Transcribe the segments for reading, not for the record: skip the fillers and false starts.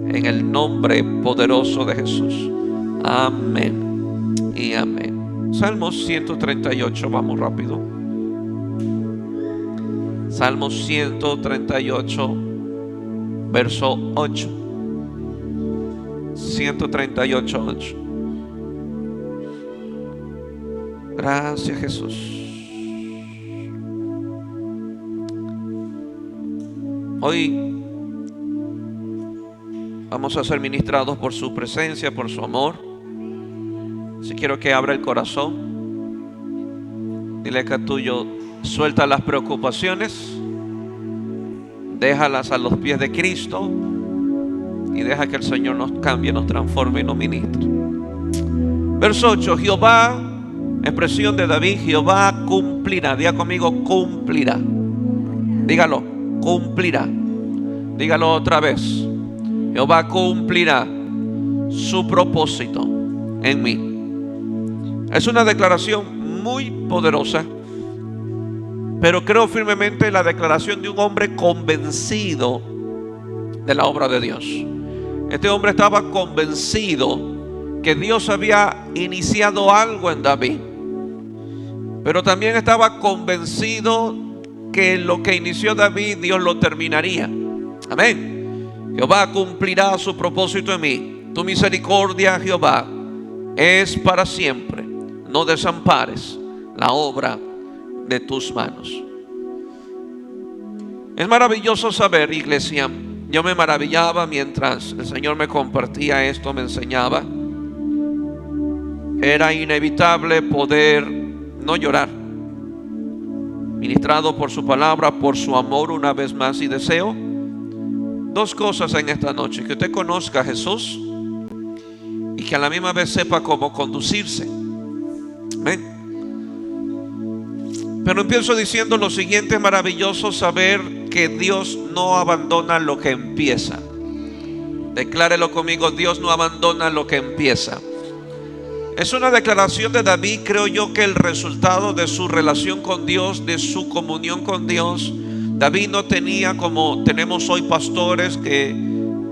en el nombre poderoso de Jesús. Amén y amén. Salmos 138, vamos rápido. Salmos 138, verso 8. 138, 8. Gracias, Jesús. Hoy vamos a ser ministrados por su presencia, por su amor. Si quiero que abra el corazón, dile que a tuyo, suelta las preocupaciones, déjalas a los pies de Cristo y deja que el Señor nos cambie, nos transforme y nos ministre. Verso 8, Jehová, expresión de David, Jehová cumplirá. Diga conmigo, cumplirá. Dígalo, cumplirá. Dígalo otra vez. Jehová cumplirá su propósito en mí. Es una declaración muy poderosa, pero creo firmemente en la declaración de un hombre convencido de la obra de Dios. Este hombre estaba convencido que Dios había iniciado algo en David, pero también estaba convencido que lo que inició David, Dios lo terminaría. Amén. Jehová cumplirá su propósito en mí. Tu misericordia, Jehová, es para siempre. No desampares la obra de tus manos. Es maravilloso saber, iglesia. Yo me maravillaba mientras el Señor me compartía esto, me enseñaba. Era inevitable poder no llorar, ministrado por su palabra, por su amor una vez más. Y deseo dos cosas en esta noche: que usted conozca a Jesús y que a la misma vez sepa cómo conducirse. Amén. Pero empiezo diciendo lo siguiente: es maravilloso saber que Dios no abandona lo que empieza. Declárelo conmigo: Dios no abandona lo que empieza. Es una declaración de David, creo yo, que el resultado de su relación con Dios, de su comunión con Dios. David no tenía como tenemos hoy pastores que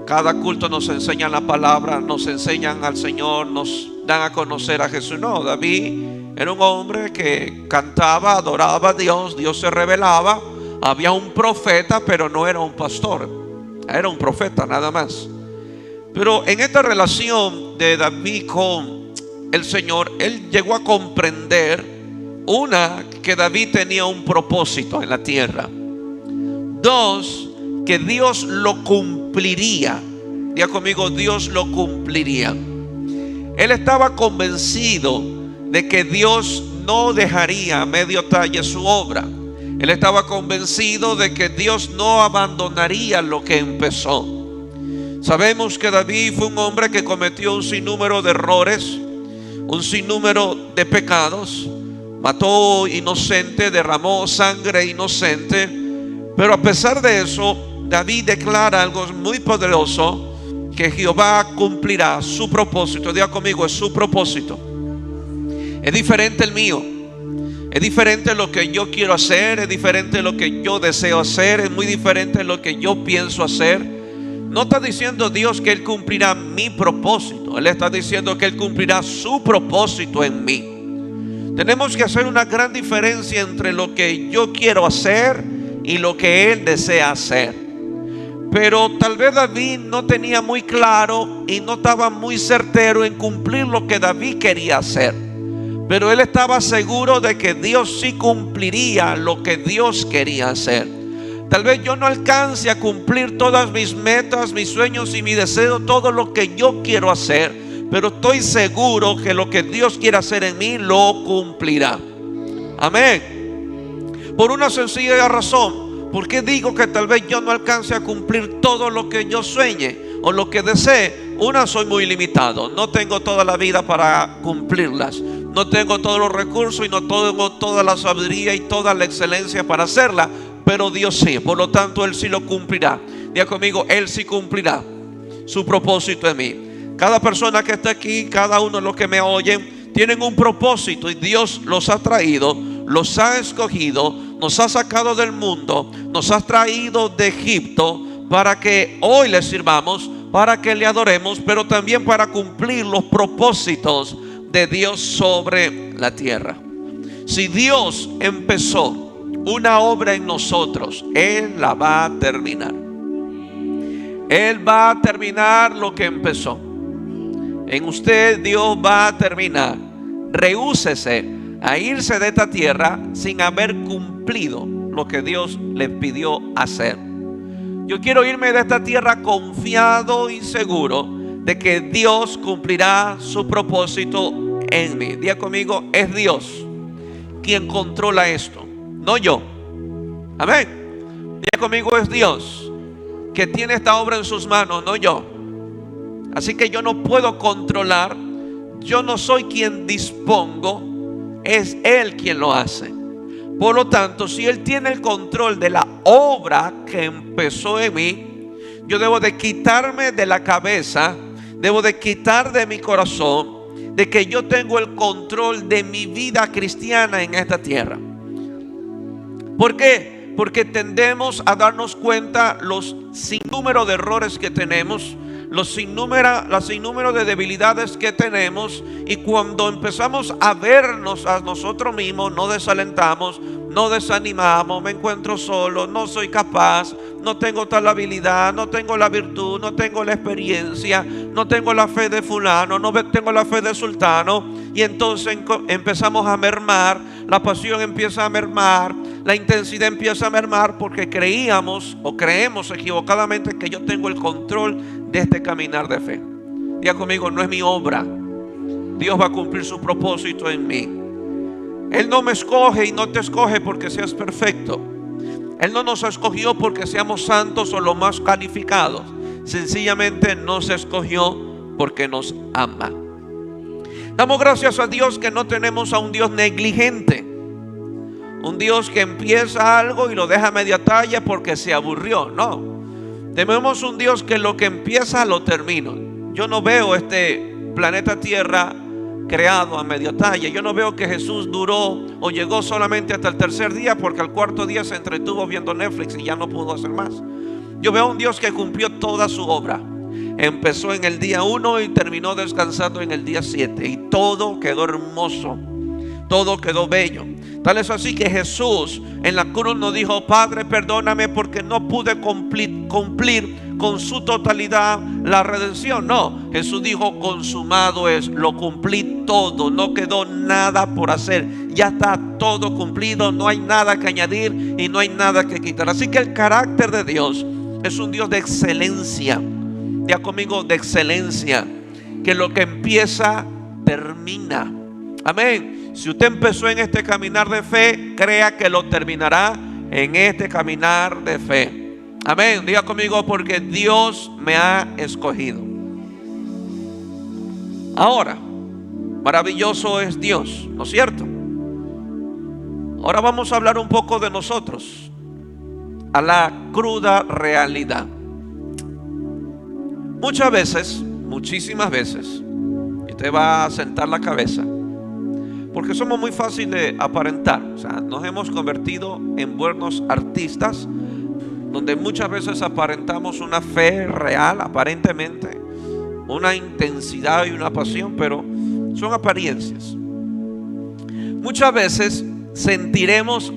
cada culto nos enseñan la palabra, nos enseñan al Señor, nos dan a conocer a Jesús. No, David era un hombre que cantaba, adoraba a Dios, Dios se revelaba. Había un profeta, pero no era un pastor, era un profeta nada más. Pero en esta relación de David con el Señor, él llegó a comprender, una, que David tenía un propósito en la tierra. Dos, que Dios lo cumpliría. Diga conmigo: Dios lo cumpliría. Él estaba convencido de que Dios no dejaría a medio talle su obra. Él estaba convencido de que Dios no abandonaría lo que empezó. Sabemos que David fue un hombre que cometió un sinnúmero de errores, un sinnúmero de pecados. Mató inocente, derramó sangre inocente. Pero a pesar de eso, David declara algo muy poderoso: que Jehová cumplirá su propósito. Diga conmigo: es su propósito. Es diferente el mío. Es diferente lo que yo quiero hacer. Es diferente lo que yo deseo hacer. Es muy diferente lo que yo pienso hacer. No está diciendo Dios que Él cumplirá mi propósito. Él está diciendo que Él cumplirá su propósito en mí. Tenemos que hacer una gran diferencia entre lo que yo quiero hacer y lo que Él desea hacer. Pero tal vez David no tenía muy claro y no estaba muy certero en cumplir lo que David quería hacer. Pero él estaba seguro de que Dios sí cumpliría lo que Dios quería hacer. Tal vez yo no alcance a cumplir todas mis metas, mis sueños y mi deseo, todo lo que yo quiero hacer, pero estoy seguro que lo que Dios quiere hacer en mí lo cumplirá. Amén. Por una sencilla razón. ¿Por qué digo que tal vez yo no alcance a cumplir todo lo que yo sueñe o lo que desee? Una, soy muy limitado. No tengo toda la vida para cumplirlas. No tengo todos los recursos y no tengo toda la sabiduría y toda la excelencia para hacerla. Pero Dios sí, por lo tanto Él sí lo cumplirá. Diga conmigo: Él sí cumplirá su propósito en mí. Cada persona que está aquí, cada uno de los que me oyen, tienen un propósito y Dios los ha traído, los ha escogido, nos ha sacado del mundo, nos ha traído de Egipto para que hoy le sirvamos, para que le adoremos, pero también para cumplir los propósitos de Dios sobre la tierra. Si Dios empezó una obra en nosotros, Él la va a terminar. Él va a terminar lo que empezó. En usted Dios va a terminar. Rehúsese a irse de esta tierra sin haber cumplido lo que Dios le pidió hacer. Yo quiero irme de esta tierra confiado y seguro de que Dios cumplirá su propósito en mí. Diga conmigo, es Dios quien controla esto, no yo. Amén. Diga conmigo, es Dios que tiene esta obra en sus manos, no yo. Así que yo no puedo controlar, yo no soy quien dispongo, es Él quien lo hace. Por lo tanto, si Él tiene el control de la obra que empezó en mí, yo debo de quitarme de la cabeza, debo de quitar de mi corazón, de que yo tengo el control de mi vida cristiana en esta tierra. ¿Por qué? Porque tendemos a darnos cuenta los sinnúmero de errores que tenemos, los sinnúmero de debilidades que tenemos, y cuando empezamos a vernos a nosotros mismos, nos desalentamos, nos desanimamos. Me encuentro solo, no soy capaz, no tengo tal habilidad, no tengo la virtud, no tengo la experiencia, no tengo la fe de fulano, no tengo la fe de sultano. Y entonces empezamos a mermar, la pasión empieza a mermar, la intensidad empieza a mermar, porque creíamos o creemos equivocadamente que yo tengo el control de este caminar de fe. Diga conmigo, no es mi obra. Dios va a cumplir su propósito en mí. Él no me escoge y no te escoge porque seas perfecto. Él no nos escogió porque seamos santos o los más calificados. Sencillamente nos escogió porque nos ama. Damos gracias a Dios que no tenemos a un Dios negligente, un Dios que empieza algo y lo deja a media talla porque se aburrió. No, tenemos un Dios que lo que empieza lo termina. Yo no veo este planeta Tierra creado a media talla. Yo no veo que Jesús duró o llegó solamente hasta el tercer día, porque al cuarto día se entretuvo viendo Netflix y ya no pudo hacer más. Yo veo a un Dios que cumplió toda su obra. Empezó en el día 1 y terminó descansando en el día 7, y todo quedó hermoso, todo quedó bello. Tal es así que Jesús en la cruz no dijo: Padre, perdóname porque no pude cumplir con su totalidad la redención. No, Jesús dijo: consumado es, lo cumplí todo, no quedó nada por hacer, ya está todo cumplido, no hay nada que añadir y no hay nada que quitar. Así que el carácter de Dios es un Dios de excelencia. Ya conmigo, de excelencia, que lo que empieza termina. Amén. Si usted empezó en este caminar de fe, crea que lo terminará en este caminar de fe. Amén. Diga conmigo: porque Dios me ha escogido. Ahora, maravilloso es Dios, ¿no es cierto? Ahora vamos a hablar un poco de nosotros, a la cruda realidad. Muchas veces, muchísimas veces, usted va a sentar la cabeza, porque somos muy fáciles de aparentar. O sea, nos hemos convertido en buenos artistas, donde muchas veces aparentamos una fe real, aparentemente, una intensidad y una pasión, pero son apariencias. Muchas veces sentiremos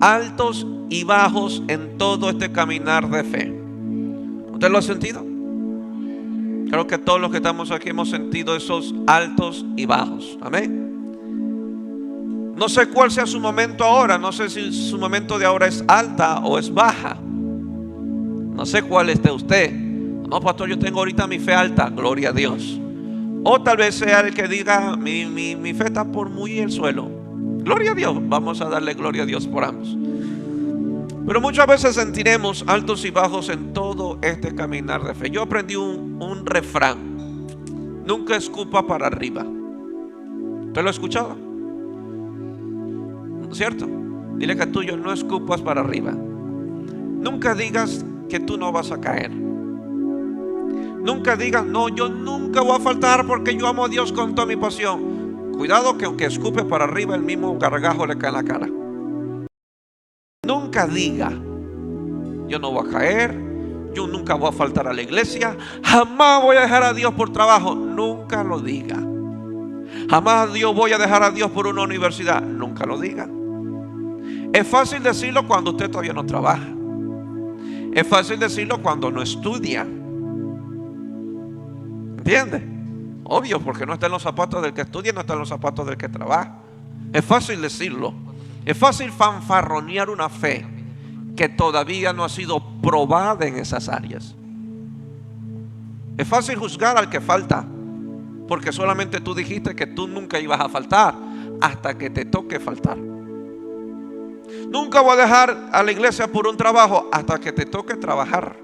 altos y bajos en todo este caminar de fe. ¿Usted lo ha sentido? Creo que todos los que estamos aquí hemos sentido esos altos y bajos. Amén. No sé cuál sea su momento ahora. No sé si su momento de ahora es alta o es baja. No sé cuál esté usted. No, pastor, yo tengo ahorita mi fe alta. Gloria a Dios. O tal vez sea el que diga: mi fe está por muy el suelo. Gloria a Dios. Vamos a darle gloria a Dios por ambos. Pero muchas veces sentiremos altos y bajos en todo este caminar de fe. Yo aprendí un refrán: nunca escupa para arriba. ¿Usted lo ha escuchado? ¿No es cierto? Dile que tuyo: no escupas para arriba. Nunca digas que tú no vas a caer. Nunca digas: no, yo nunca voy a faltar porque yo amo a Dios con toda mi pasión. Cuidado, que aunque escupe para arriba, el mismo gargajo le cae en la cara. Nunca diga: yo no voy a caer, yo nunca voy a faltar a la iglesia, jamás voy a dejar a Dios por trabajo. Nunca lo diga. Jamás voy a dejar a Dios por una universidad. Nunca lo diga. Es fácil decirlo cuando usted todavía no trabaja. Es fácil decirlo cuando no estudia. ¿Entiende? Obvio, porque no está en los zapatos del que estudia, no está en los zapatos del que trabaja. Es fácil decirlo. Es fácil fanfarronear una fe que todavía no ha sido probada en esas áreas. Es fácil juzgar al que falta, porque solamente tú dijiste que tú nunca ibas a faltar hasta que te toque faltar. Nunca voy a dejar a la iglesia por un trabajo hasta que te toque trabajar.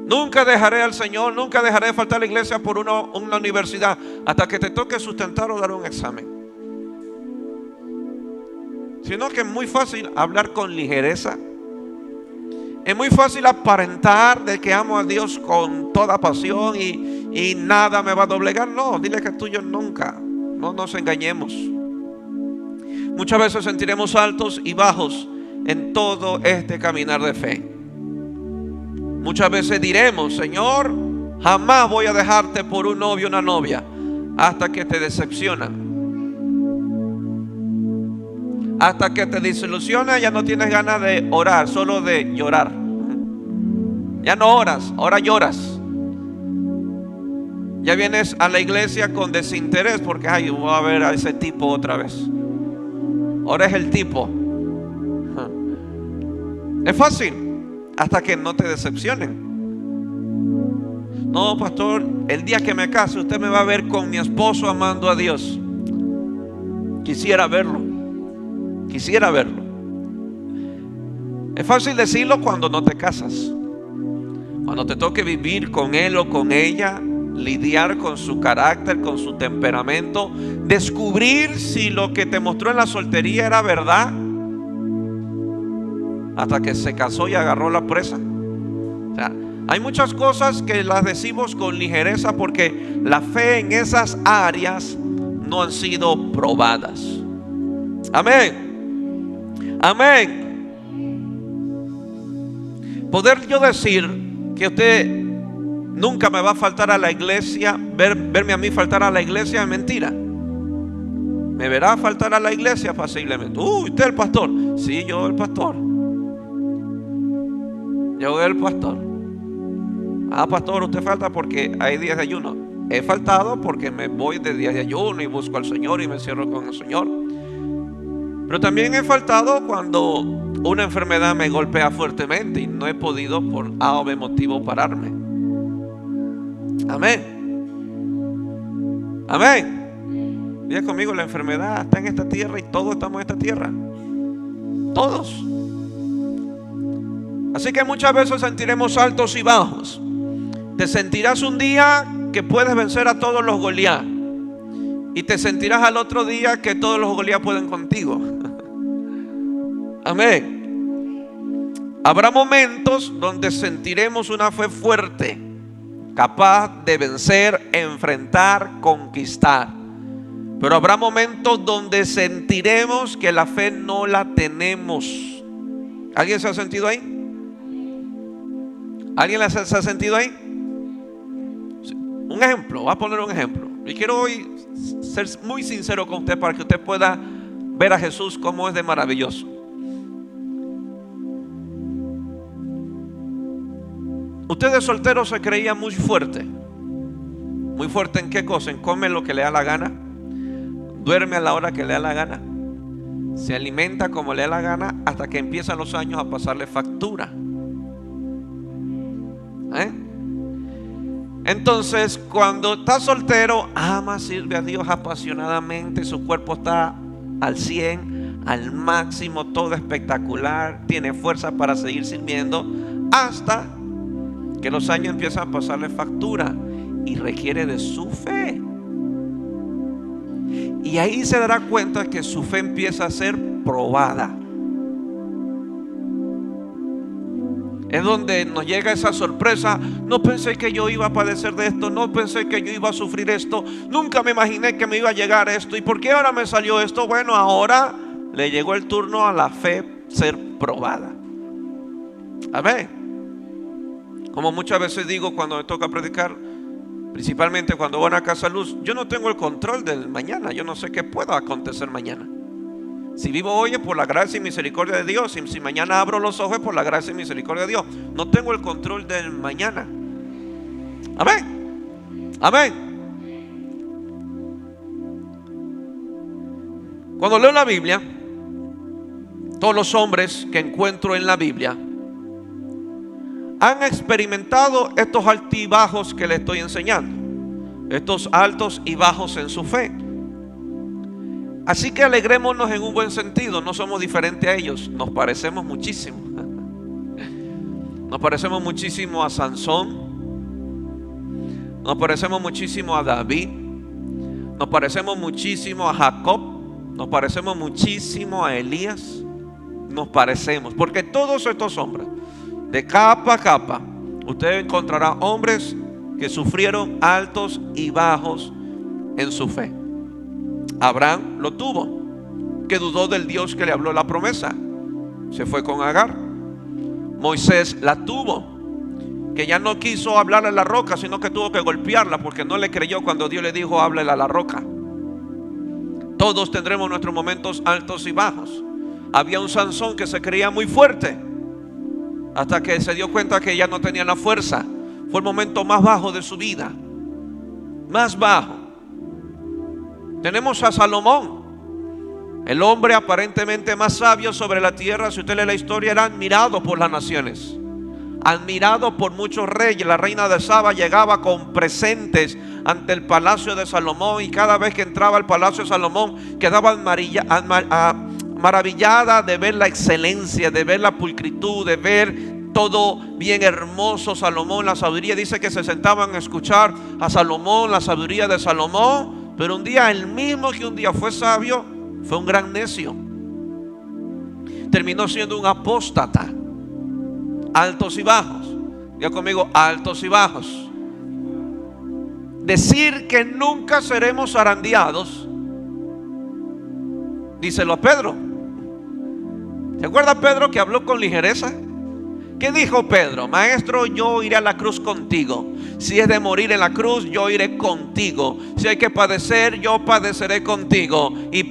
Nunca dejaré al Señor, nunca dejaré de faltar a la iglesia por una universidad hasta que te toque sustentar o dar un examen. Sino que es muy fácil hablar con ligereza. Es muy fácil aparentar de que amo a Dios con toda pasión y nada me va a doblegar. No, dile que es tuyo nunca. No nos engañemos. Muchas veces sentiremos altos y bajos en todo este caminar de fe. Muchas veces diremos: Señor, jamás voy a dejarte por un novio o una novia, hasta que te decepcionan. Hasta que te desilusiona, ya no tienes ganas de orar, solo de llorar. Ya no oras, ahora lloras. Ya vienes a la iglesia con desinterés porque ay, voy a ver a ese tipo otra vez. Ahora es el tipo. Es fácil, hasta que no te decepcionen. No, pastor, el día que me case usted me va a ver con mi esposo amando a Dios. Quisiera verlo. Quisiera verlo. Es fácil decirlo cuando no te casas. Cuando te toque vivir con él o con ella, lidiar con su carácter, con su temperamento, descubrir si lo que te mostró en la soltería era verdad, hasta que se casó y agarró la presa. O sea, hay muchas cosas que las decimos con ligereza porque la fe en esas áreas no han sido probadas. Amén. Amén. Poder yo decir que usted nunca me va a faltar a la iglesia, verme a mí faltar a la iglesia es mentira. Me verá faltar a la iglesia pasiblemente. ¿Usted el pastor? Sí, yo el pastor. Yo el pastor. Pastor, usted falta porque hay días de ayuno. He faltado porque me voy de días de ayuno y busco al Señor y me encierro con el Señor. Pero también he faltado cuando una enfermedad me golpea fuertemente y no he podido por A o B motivo pararme. Amén. Amén. Diga conmigo, la enfermedad está en esta tierra y todos estamos en esta tierra. Todos. Así que muchas veces sentiremos altos y bajos. Te sentirás un día que puedes vencer a todos los Goliat. Y te sentirás al otro día que todos los Goliat pueden contigo. Amén. Habrá momentos donde sentiremos una fe fuerte, capaz de vencer, enfrentar, conquistar. Pero habrá momentos donde sentiremos que la fe no la tenemos. ¿Alguien se ha sentido ahí? ¿Alguien se ha sentido ahí? Un ejemplo, voy a poner un ejemplo. Y quiero hoy ser muy sincero con usted para que usted pueda ver a Jesús como es de maravilloso. Usted de soltero se creía muy fuerte. ¿Muy fuerte en qué cosa? En come lo que le da la gana, duerme a la hora que le da la gana, se alimenta como le da la gana, hasta que empiezan los años a pasarle factura. Entonces, cuando está soltero, ama, sirve a Dios apasionadamente, su cuerpo está al 100, al máximo, todo espectacular, tiene fuerza para seguir sirviendo, hasta que los años empiezan a pasarle factura y requiere de su fe. Y ahí se dará cuenta que su fe empieza a ser probada. Es donde nos llega esa sorpresa. No pensé que yo iba a padecer de esto. No pensé que yo iba a sufrir esto. Nunca me imaginé que me iba a llegar esto. ¿Y por qué ahora me salió esto? Bueno, ahora le llegó el turno a la fe ser probada. Amén. Como muchas veces digo cuando me toca predicar, principalmente cuando van a Casa Luz, yo no tengo el control del mañana. Yo no sé qué pueda acontecer mañana. Si vivo hoy es por la gracia y misericordia de Dios. Si mañana abro los ojos es por la gracia y misericordia de Dios. No tengo el control del mañana. Amén. Amén. Cuando leo la Biblia, todos los hombres que encuentro en la Biblia han experimentado estos altibajos que les estoy enseñando, estos altos y bajos en su fe. Así que alegrémonos en un buen sentido. No somos diferentes a ellos, nos parecemos muchísimo. Nos parecemos muchísimo a Sansón, nos parecemos muchísimo a David, nos parecemos muchísimo a Jacob, nos parecemos muchísimo a Elías. Nos parecemos, porque todos estos hombres, de capa a capa, usted encontrará hombres que sufrieron altos y bajos en su fe. Abraham lo tuvo, que dudó del Dios que le habló la promesa, se fue con Agar. Moisés la tuvo, que ya no quiso hablarle a la roca, sino que tuvo que golpearla porque no le creyó cuando Dios le dijo háblele a la roca. Todos tendremos nuestros momentos altos y bajos. Había un Sansón que se creía muy fuerte, hasta que se dio cuenta que ya no tenía la fuerza. Fue el momento más bajo de su vida, más bajo. Tenemos a Salomón, el hombre aparentemente más sabio sobre la tierra. Si usted lee la historia, era admirado por las naciones, admirado por muchos reyes. La reina de Saba llegaba con presentes ante el palacio de Salomón, y cada vez que entraba al palacio de Salomón quedaba maravillada de ver la excelencia, de ver la pulcritud, de ver todo bien hermoso. Salomón, la sabiduría, dice que se sentaban a escuchar a Salomón, la sabiduría de Salomón. Pero un día, el mismo que un día fue sabio, fue un gran necio. Terminó siendo un apóstata. Altos y bajos. Diga conmigo, altos y bajos. Decir que nunca seremos zarandeados, díselo a Pedro. ¿Se acuerda Pedro que habló con ligereza? ¿Qué dijo Pedro? Maestro, yo iré a la cruz contigo. Si es de morir en la cruz, yo iré contigo. Si hay que padecer, yo padeceré contigo. Y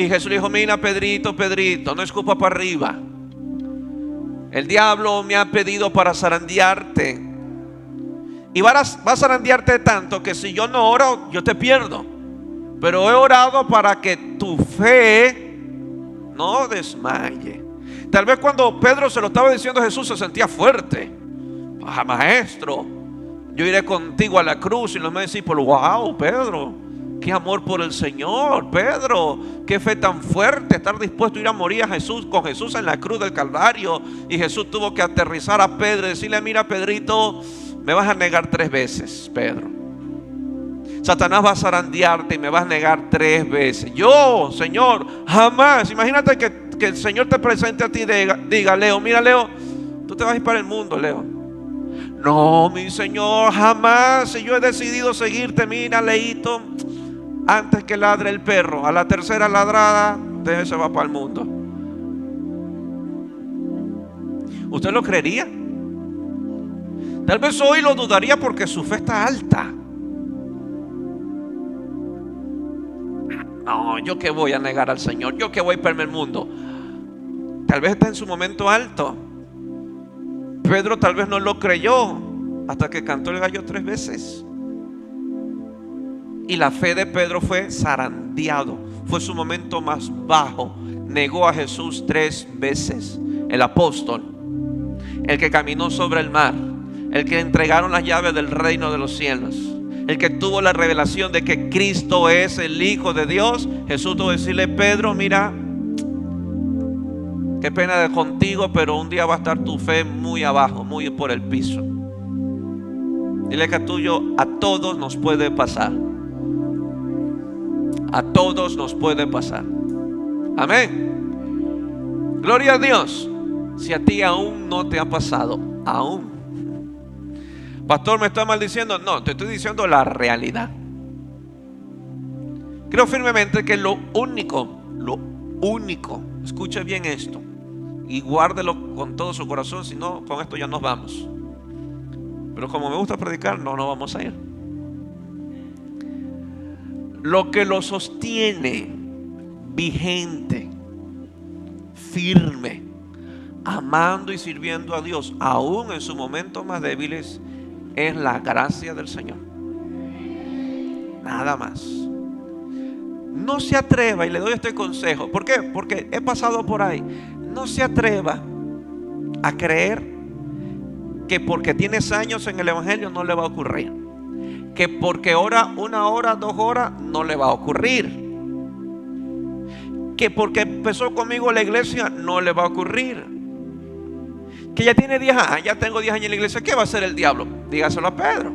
Jesús dijo, mira Pedrito, no escupa para arriba. El diablo me ha pedido para zarandearte. Y va a zarandearte tanto que si yo no oro, yo te pierdo. Pero he orado para que tu fe no desmaye. Tal vez cuando Pedro se lo estaba diciendo a Jesús, se sentía fuerte. Maestro, yo iré contigo a la cruz. Y los demás discípulos, wow, Pedro, qué amor por el Señor. Pedro, qué fe tan fuerte, estar dispuesto a ir a morir con Jesús en la cruz del Calvario. Y Jesús tuvo que aterrizar a Pedro y decirle, mira Pedrito, me vas a negar 3 veces, Pedro. Satanás va a zarandearte y me vas a negar 3 veces. Yo, Señor, jamás. Imagínate que el Señor te presente a ti y diga, Leo, mira Leo, tú te vas a ir para el mundo, Leo. No, mi Señor, jamás. Si yo he decidido seguirte, mira, Leito, antes que ladre el perro, a la tercera ladrada, se va para el mundo. ¿Usted lo creería? Tal vez hoy lo dudaría porque su fe está alta. No, yo que voy a negar al Señor, yo que voy para el mundo. Tal vez está en su momento alto. Pedro tal vez no lo creyó hasta que cantó el gallo 3 veces. Y la fe de Pedro fue zarandeado. Fue su momento más bajo. Negó a Jesús 3 veces. El apóstol, el que caminó sobre el mar, el que entregaron las llaves del reino de los cielos, el que tuvo la revelación de que Cristo es el Hijo de Dios. Jesús tuvo que decirle, Pedro, mira, qué pena de contigo, pero un día va a estar tu fe muy abajo, muy por el piso. Dile que a todos nos puede pasar. A todos nos puede pasar. Amén. Gloria a Dios. Si a ti aún no te ha pasado, aún. Pastor, ¿me está maldiciendo? No, te estoy diciendo la realidad. Creo firmemente que lo único, escuche bien esto, y guárdelo con todo su corazón, si no, con esto ya nos vamos. Pero como me gusta predicar, no vamos a ir. Lo que lo sostiene vigente, firme, amando y sirviendo a Dios, aún en sus momentos más débiles, es la gracia del Señor. Nada más. No se atreva, y le doy este consejo. ¿Por qué? Porque he pasado por ahí. No se atreva a creer que porque tienes años en el Evangelio no le va a ocurrir. Que porque ora 1 hora, 2 horas, no le va a ocurrir. Que porque empezó conmigo la iglesia, no le va a ocurrir. Que ya tiene 10 años, ya tengo 10 años en la iglesia, ¿qué va a hacer el diablo? Dígaselo a Pedro.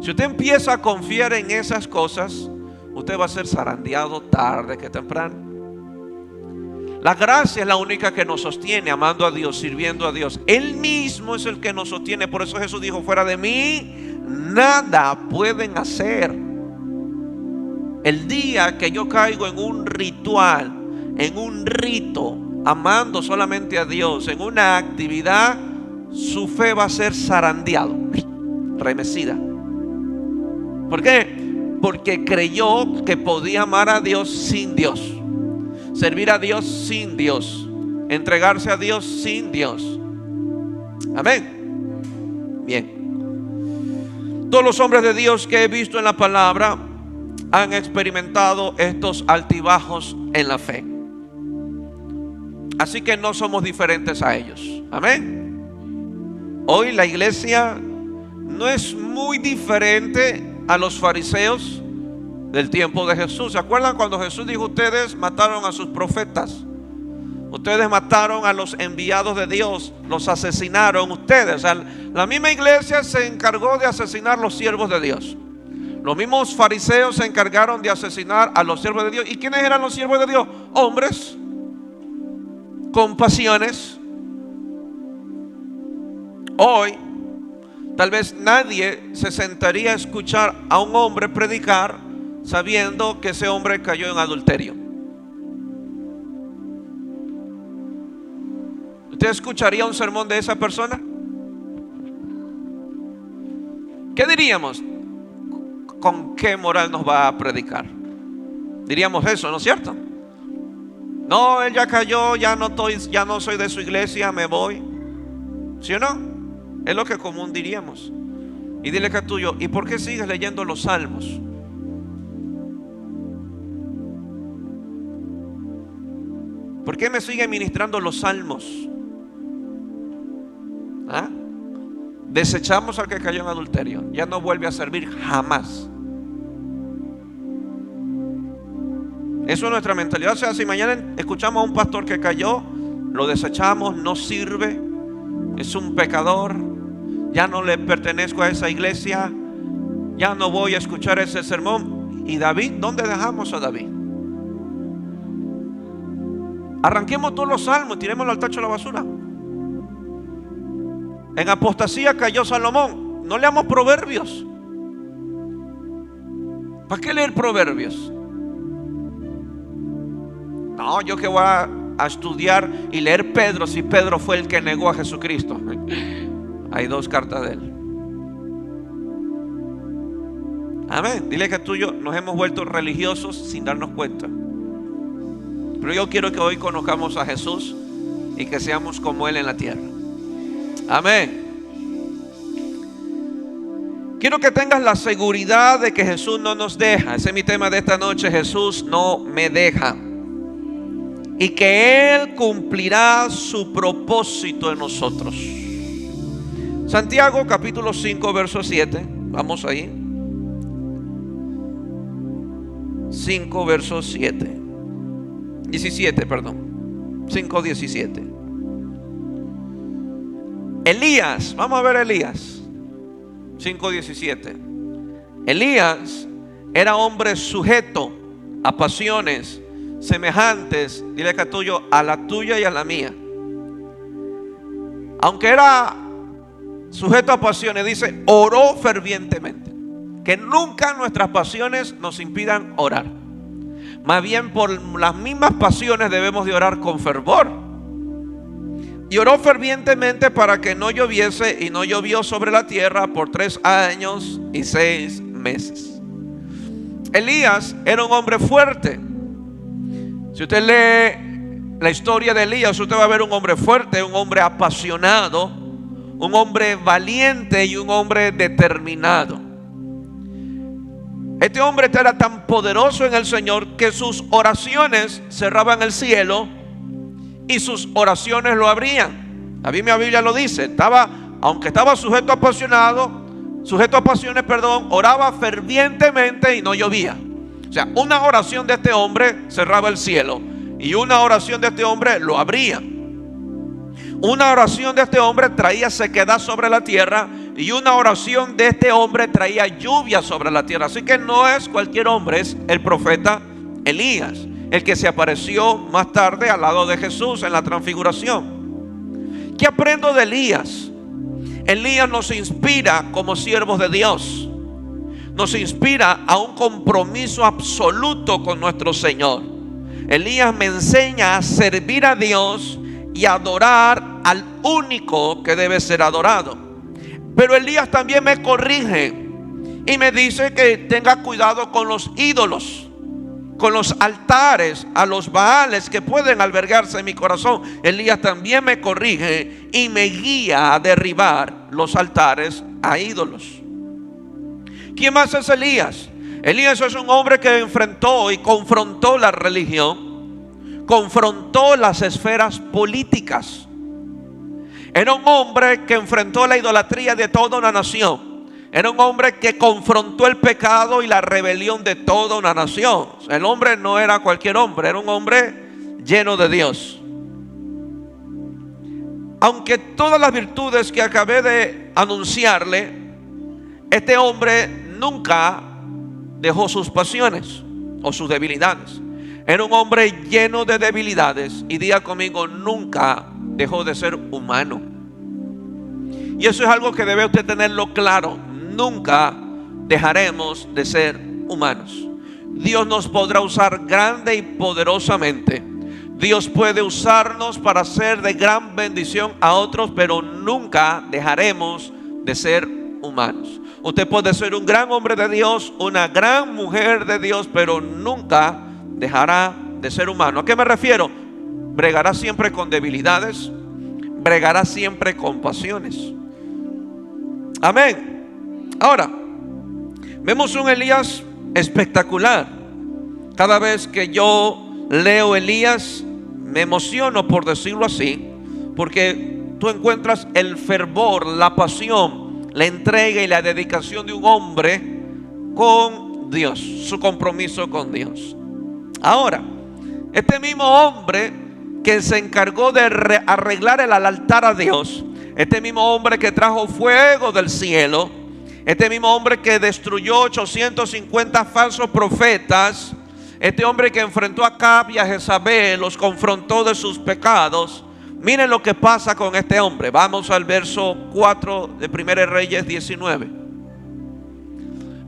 Si usted empieza a confiar en esas cosas, usted va a ser zarandeado tarde que temprano. La gracia es la única que nos sostiene, amando a Dios, sirviendo a Dios. Él mismo es el que nos sostiene. Por eso Jesús dijo: fuera de mí nada pueden hacer. El día que yo caigo en un ritual, en un rito, amando solamente a Dios, en una actividad, su fe va a ser zarandeado, remecida. ¿Por qué? Porque creyó que podía amar a Dios sin Dios, servir a Dios sin Dios, entregarse a Dios sin Dios. Amén. Bien. Todos los hombres de Dios que he visto en la palabra han experimentado estos altibajos en la fe. Así que no somos diferentes a ellos. Amén. Hoy la iglesia no es muy diferente a los fariseos del tiempo de Jesús. ¿Se acuerdan cuando Jesús dijo: ustedes mataron a sus profetas, ustedes mataron a los enviados de Dios, los asesinaron ustedes? O sea, la misma iglesia se encargó de asesinar los siervos de Dios. Los mismos fariseos se encargaron de asesinar a los siervos de Dios. ¿Y quiénes eran los siervos de Dios? Hombres con pasiones. Hoy tal vez nadie se sentaría a escuchar a un hombre predicar sabiendo que ese hombre cayó en adulterio. ¿Usted escucharía un sermón de esa persona? ¿Qué diríamos? ¿Con qué moral nos va a predicar? Diríamos eso, ¿no es cierto? No, él ya cayó, ya no soy de su iglesia, me voy. ¿Sí o no? Es lo que común diríamos. Y dile que tuyo: ¿y por qué sigues leyendo los salmos? ¿Por qué me sigue ministrando los salmos? ¿Ah? Desechamos al que cayó en adulterio, ya no vuelve a servir jamás. Eso es nuestra mentalidad. O sea, si mañana escuchamos a un pastor que cayó, lo desechamos, no sirve, es un pecador, ya no le pertenezco a esa iglesia, ya no voy a escuchar ese sermón. ¿Y David? ¿Dónde dejamos a David? Arranquemos todos los salmos, tirémoslo al tacho de la basura. En apostasía cayó Salomón. No leamos Proverbios. ¿Para qué leer Proverbios? No, yo que voy a estudiar y leer Pedro, si Pedro fue el que negó a Jesucristo. Hay 2 cartas de él. Amén. Dile que tuyo: nos hemos vuelto religiosos sin darnos cuenta. Pero yo quiero que hoy conozcamos a Jesús y que seamos como Él en la tierra. Amén. Quiero que tengas la seguridad de que Jesús no nos deja. Ese es mi tema de esta noche: Jesús no me deja. Y que Él cumplirá su propósito en nosotros. Santiago capítulo 5 verso 7. Vamos ahí. 5 verso 7. 17, perdón. 5:17. Elías, vamos a ver a Elías. 5:17. Elías era hombre sujeto a pasiones semejantes, dile acá tuyo, a la tuya y a la mía. Aunque era sujeto a pasiones, dice, oró fervientemente. Que nunca nuestras pasiones nos impidan orar. Más bien por las mismas pasiones debemos de orar con fervor. Y oró fervientemente para que no lloviese, y no llovió sobre la tierra por 3 años y 6 meses. Elías era un hombre fuerte. Si usted lee la historia de Elías, usted va a ver un hombre fuerte, un hombre apasionado, un hombre valiente y un hombre determinado. Este hombre era tan poderoso en el Señor que sus oraciones cerraban el cielo y sus oraciones lo abrían. La misma Biblia lo dice. Aunque estaba sujeto a pasiones, oraba fervientemente y no llovía. O sea, una oración de este hombre cerraba el cielo y una oración de este hombre lo abría. Una oración de este hombre traía sequedad sobre la tierra y una oración de este hombre traía lluvia sobre la tierra. Así que no es cualquier hombre, es el profeta Elías, el que se apareció más tarde al lado de Jesús en la transfiguración. ¿Qué aprendo de Elías? Elías nos inspira como siervos de Dios. Nos inspira a un compromiso absoluto con nuestro Señor. Elías me enseña a servir a Dios y adorar al único que debe ser adorado. Pero Elías también me corrige y me dice que tenga cuidado con los ídolos, con los altares a los Baales que pueden albergarse en mi corazón. Elías también me corrige y me guía a derribar los altares a ídolos. ¿Quién más es Elías? Elías es un hombre que enfrentó y confrontó la religión, confrontó las esferas políticas. Era un hombre que enfrentó la idolatría de toda una nación. Era un hombre que confrontó el pecado y la rebelión de toda una nación. El hombre no era cualquier hombre, era un hombre lleno de Dios. Aunque todas las virtudes que acabé de anunciarle, este hombre nunca dejó sus pasiones o sus debilidades. Era un hombre lleno de debilidades y diga conmigo, nunca dejó de ser humano. Y eso es algo que debe usted tenerlo claro. Nunca dejaremos de ser humanos. Dios nos podrá usar grande y poderosamente. Dios puede usarnos para ser de gran bendición a otros, pero nunca dejaremos de ser humanos. Usted puede ser un gran hombre de Dios, una gran mujer de Dios, pero nunca dejará de ser humano. ¿A qué me refiero? Bregará siempre con debilidades, bregará siempre con pasiones. Amén. Ahora, vemos un Elías espectacular. Cada vez que yo leo Elías, me emociono, por decirlo así, porque tú encuentras el fervor, la pasión, la entrega y la dedicación de un hombre con Dios, su compromiso con Dios. Ahora, este mismo hombre que se encargó de arreglar el altar a Dios, este mismo hombre que trajo fuego del cielo, este mismo hombre que destruyó 850 falsos profetas, este hombre que enfrentó a Acab y a Jezabel, los confrontó de sus pecados. Miren lo que pasa con este hombre. Vamos al verso 4 de 1 Reyes 19.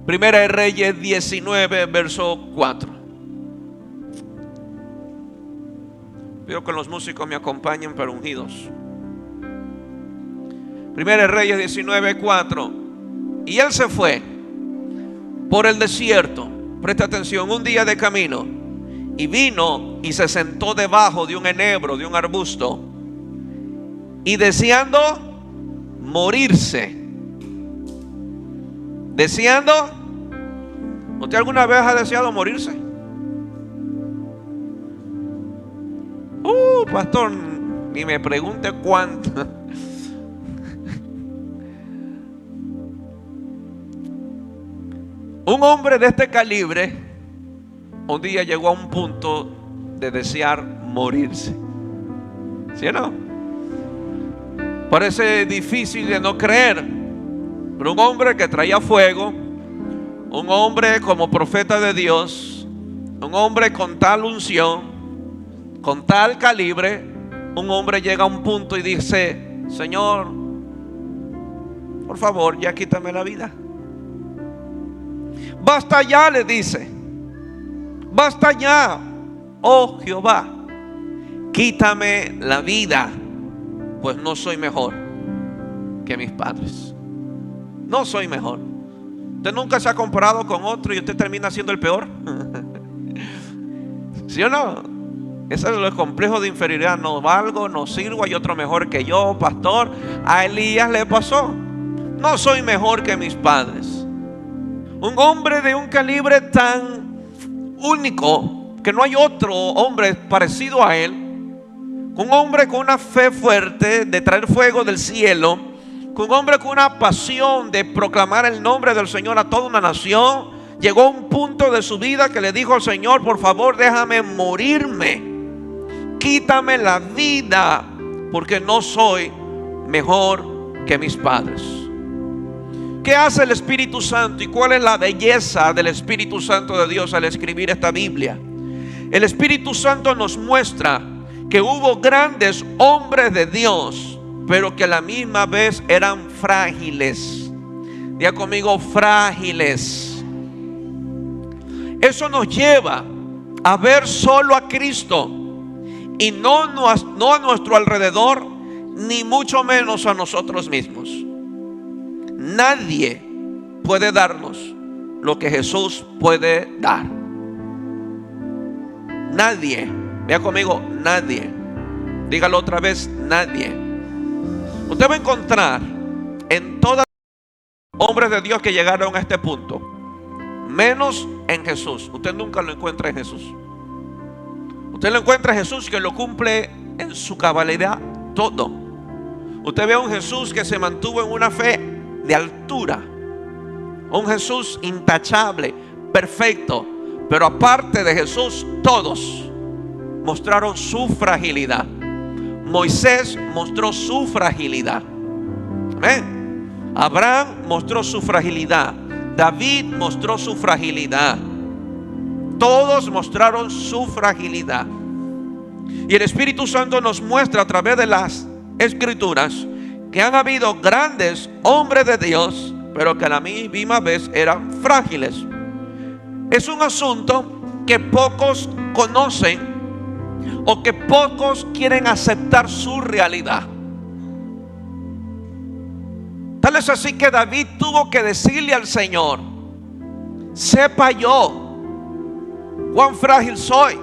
1 Reyes 19, verso 4. Pido que los músicos me acompañen para ungidos. 1 Reyes 19, 4. Y él se fue por el desierto. Presta atención, un día de camino. Y vino y se sentó debajo de un enebro, de un arbusto. Y deseando morirse. Deseando. ¿Usted alguna vez ha deseado morirse? Pastor, ni me pregunte cuánto. Un hombre de este calibre un día llegó a un punto de desear morirse. ¿Sí o no? Parece difícil de no creer, pero un hombre que traía fuego, un hombre como profeta de Dios, un hombre con tal unción, con tal calibre, un hombre llega a un punto y dice: Señor, por favor, ya quítame la vida. Basta ya, le dice. Basta ya, oh Jehová, quítame la vida, pues no soy mejor que mis padres. No soy mejor. Usted nunca se ha comparado con otro y usted termina siendo el peor. ¿Sí o no? Ese es el complejo de inferioridad. No valgo, no sirvo, hay otro mejor que yo, pastor. A Elías le pasó. No soy mejor que mis padres. Un hombre de un calibre tan único que no hay otro hombre parecido a él. Un hombre con una fe fuerte de traer fuego del cielo. Un hombre con una pasión de proclamar el nombre del Señor a toda una nación. Llegó a un punto de su vida que le dijo al Señor: por favor, déjame morirme, quítame la vida, porque no soy mejor que mis padres. ¿Qué hace el Espíritu Santo y cuál es la belleza del Espíritu Santo de Dios al escribir esta Biblia? El Espíritu Santo nos muestra que hubo grandes hombres de Dios, pero que a la misma vez eran frágiles. Diga conmigo: frágiles. Eso nos lleva a ver solo a Cristo y no a nuestro alrededor, ni mucho menos a nosotros mismos. Nadie puede darnos lo que Jesús puede dar. Nadie. Vea conmigo: nadie. Dígalo otra vez: nadie. Usted va a encontrar en todos los hombres de Dios que llegaron a este punto, menos en Jesús. Usted nunca lo encuentra en Jesús. Usted lo encuentra en Jesús que lo cumple en su cabalidad todo. Usted ve a un Jesús que se mantuvo en una fe de altura, un Jesús intachable, perfecto. Pero aparte de Jesús, todos mostraron su fragilidad. Moisés mostró su fragilidad. Amén. Abraham mostró su fragilidad. David mostró su fragilidad. Todos mostraron su fragilidad. Y el Espíritu Santo nos muestra a través de las Escrituras que han habido grandes hombres de Dios, pero que a la misma vez eran frágiles. Es un asunto que pocos conocen o que pocos quieren aceptar su realidad. Tal es así que David tuvo que decirle al Señor: sepa yo cuán frágil soy.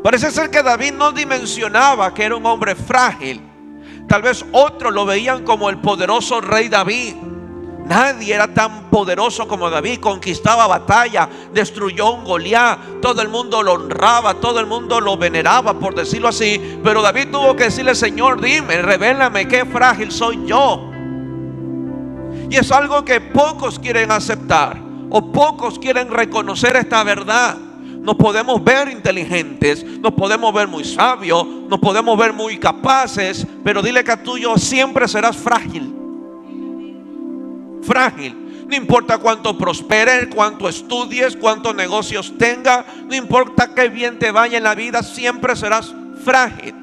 Parece ser que David no dimensionaba que era un hombre frágil. Tal vez otros lo veían como el poderoso rey David. Nadie era tan poderoso como David. Conquistaba batalla, destruyó un Goliat. Todo el mundo lo honraba, todo el mundo lo veneraba, por decirlo así. Pero David tuvo que decirle: Señor, dime, revélame qué frágil soy yo. Y es algo que pocos quieren aceptar, o pocos quieren reconocer esta verdad. Nos podemos ver inteligentes, nos podemos ver muy sabios, nos podemos ver muy capaces, pero dile que a tuyo siempre serás frágil. Frágil. No importa cuánto prosperes, cuánto estudies, cuántos negocios tengas, no importa qué bien te vaya en la vida, siempre serás frágil.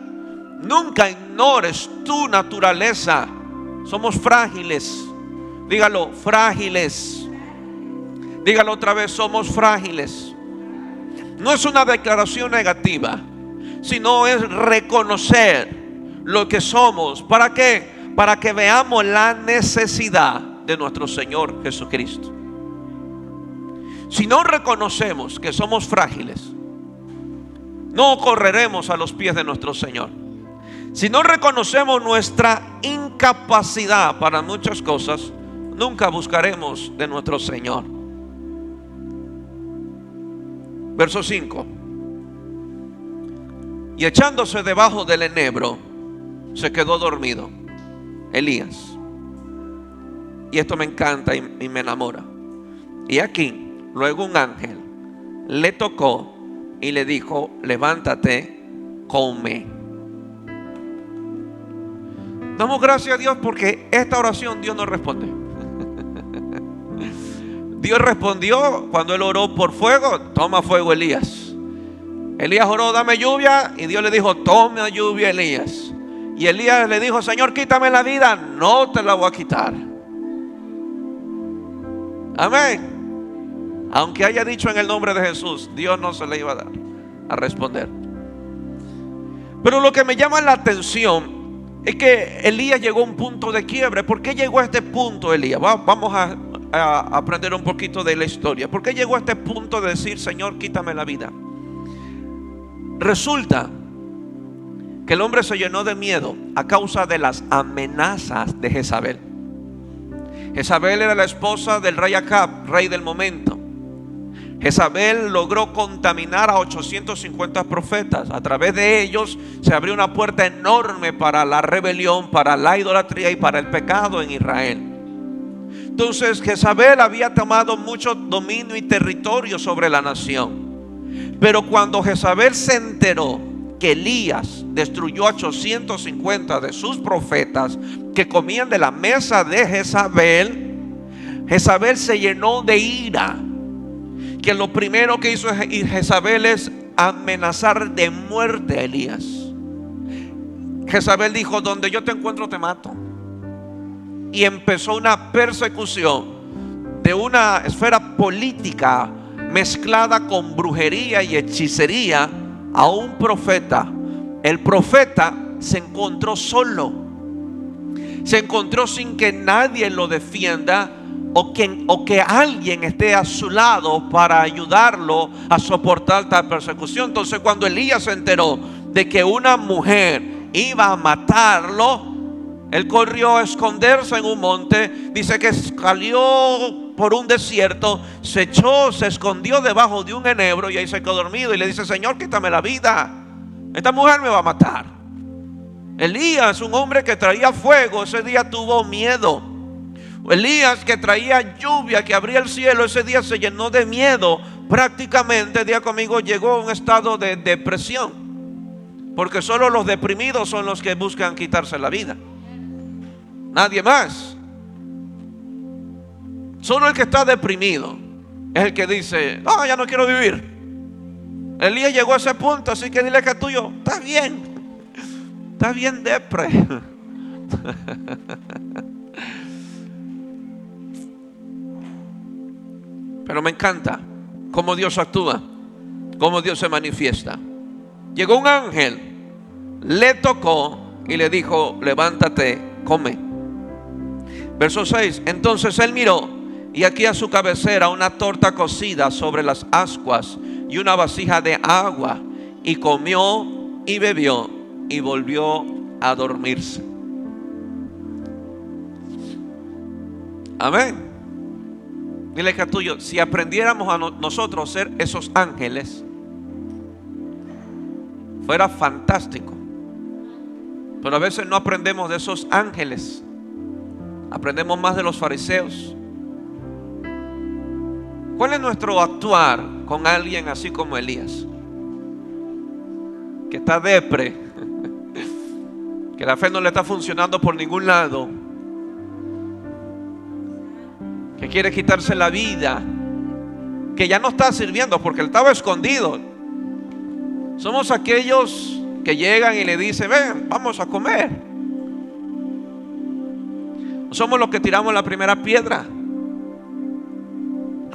Nunca ignores tu naturaleza. Somos frágiles. Dígalo: frágiles. Dígalo otra vez: somos frágiles. No es una declaración negativa, sino es reconocer lo que somos. ¿Para qué? Para que veamos la necesidad de nuestro Señor Jesucristo. Si no reconocemos que somos frágiles, no correremos a los pies de nuestro Señor. Si no reconocemos nuestra incapacidad para muchas cosas, nunca buscaremos de nuestro Señor. Verso 5. Y echándose debajo del enebro, se quedó dormido Elías. Y esto me encanta y me enamora. Y aquí, luego un ángel le tocó y le dijo: levántate, come. Damos gracias a Dios porque esta oración Dios no responde. Dios respondió cuando él oró por fuego: toma fuego, Elías. Elías oró: dame lluvia, y Dios le dijo: toma lluvia, Elías. Y Elías le dijo: Señor, quítame la vida. No te la voy a quitar. Amén. Aunque haya dicho en el nombre de Jesús, Dios no se le iba a dar a responder. Pero lo que me llama la atención es que Elías llegó a un punto de quiebre. ¿Por qué llegó a este punto Elías? Vamos a aprender un poquito de la historia. ¿Por qué llegó a este punto de decir, Señor, quítame la vida? Resulta que el hombre se llenó de miedo a causa de las amenazas de Jezabel. Jezabel era la esposa del rey Acab, rey del momento. Jezabel logró contaminar a 850 profetas. A través de ellos se abrió una puerta enorme para la rebelión, para la idolatría y para el pecado en Israel. Entonces Jezabel había tomado mucho dominio y territorio sobre la nación. Pero cuando Jezabel se enteró que Elías destruyó a 850 de sus profetas que comían de la mesa de Jezabel, Jezabel se llenó de ira. Que lo primero que hizo Jezabel es amenazar de muerte a Elías. Jezabel dijo, donde yo te encuentro te mato. Y empezó una persecución de una esfera política mezclada con brujería y hechicería a un profeta. El profeta se encontró solo. Se encontró sin que nadie lo defienda o que alguien esté a su lado para ayudarlo a soportar tal persecución. Entonces cuando Elías se enteró de que una mujer iba a matarlo, él corrió a esconderse en un monte. Dice que salió por un desierto, se escondió debajo de un enebro y ahí se quedó dormido y le dice, Señor, quítame la vida, esta mujer me va a matar. Elías, un hombre que traía fuego, ese día tuvo miedo. Elías, que traía lluvia, que abría el cielo, ese día se llenó de miedo. Prácticamente, día conmigo, llegó a un estado de depresión. Porque solo los deprimidos son los que buscan quitarse la vida. Nadie más. Solo el que está deprimido es el que dice, no, ya no quiero vivir. Elías llegó a ese punto, así que dile que es tuyo, está bien depre. Pero me encanta cómo Dios actúa, cómo Dios se manifiesta. Llegó un ángel, le tocó y le dijo, levántate, come. Verso 6, entonces él miró y aquí a su cabecera una torta cocida sobre las ascuas y una vasija de agua, y comió y bebió y volvió a dormirse. Amén. Dile que a tuyo, si aprendiéramos a nosotros ser esos ángeles, fuera fantástico. Pero a veces no aprendemos de esos ángeles, aprendemos más de los fariseos. ¿Cuál es nuestro actuar con alguien así como Elías? Que está depre, que la fe no le está funcionando por ningún lado, que quiere quitarse la vida, que ya no está sirviendo porque él estaba escondido. Somos aquellos que llegan y le dicen, ven, vamos a comer. Somos los que tiramos la primera piedra.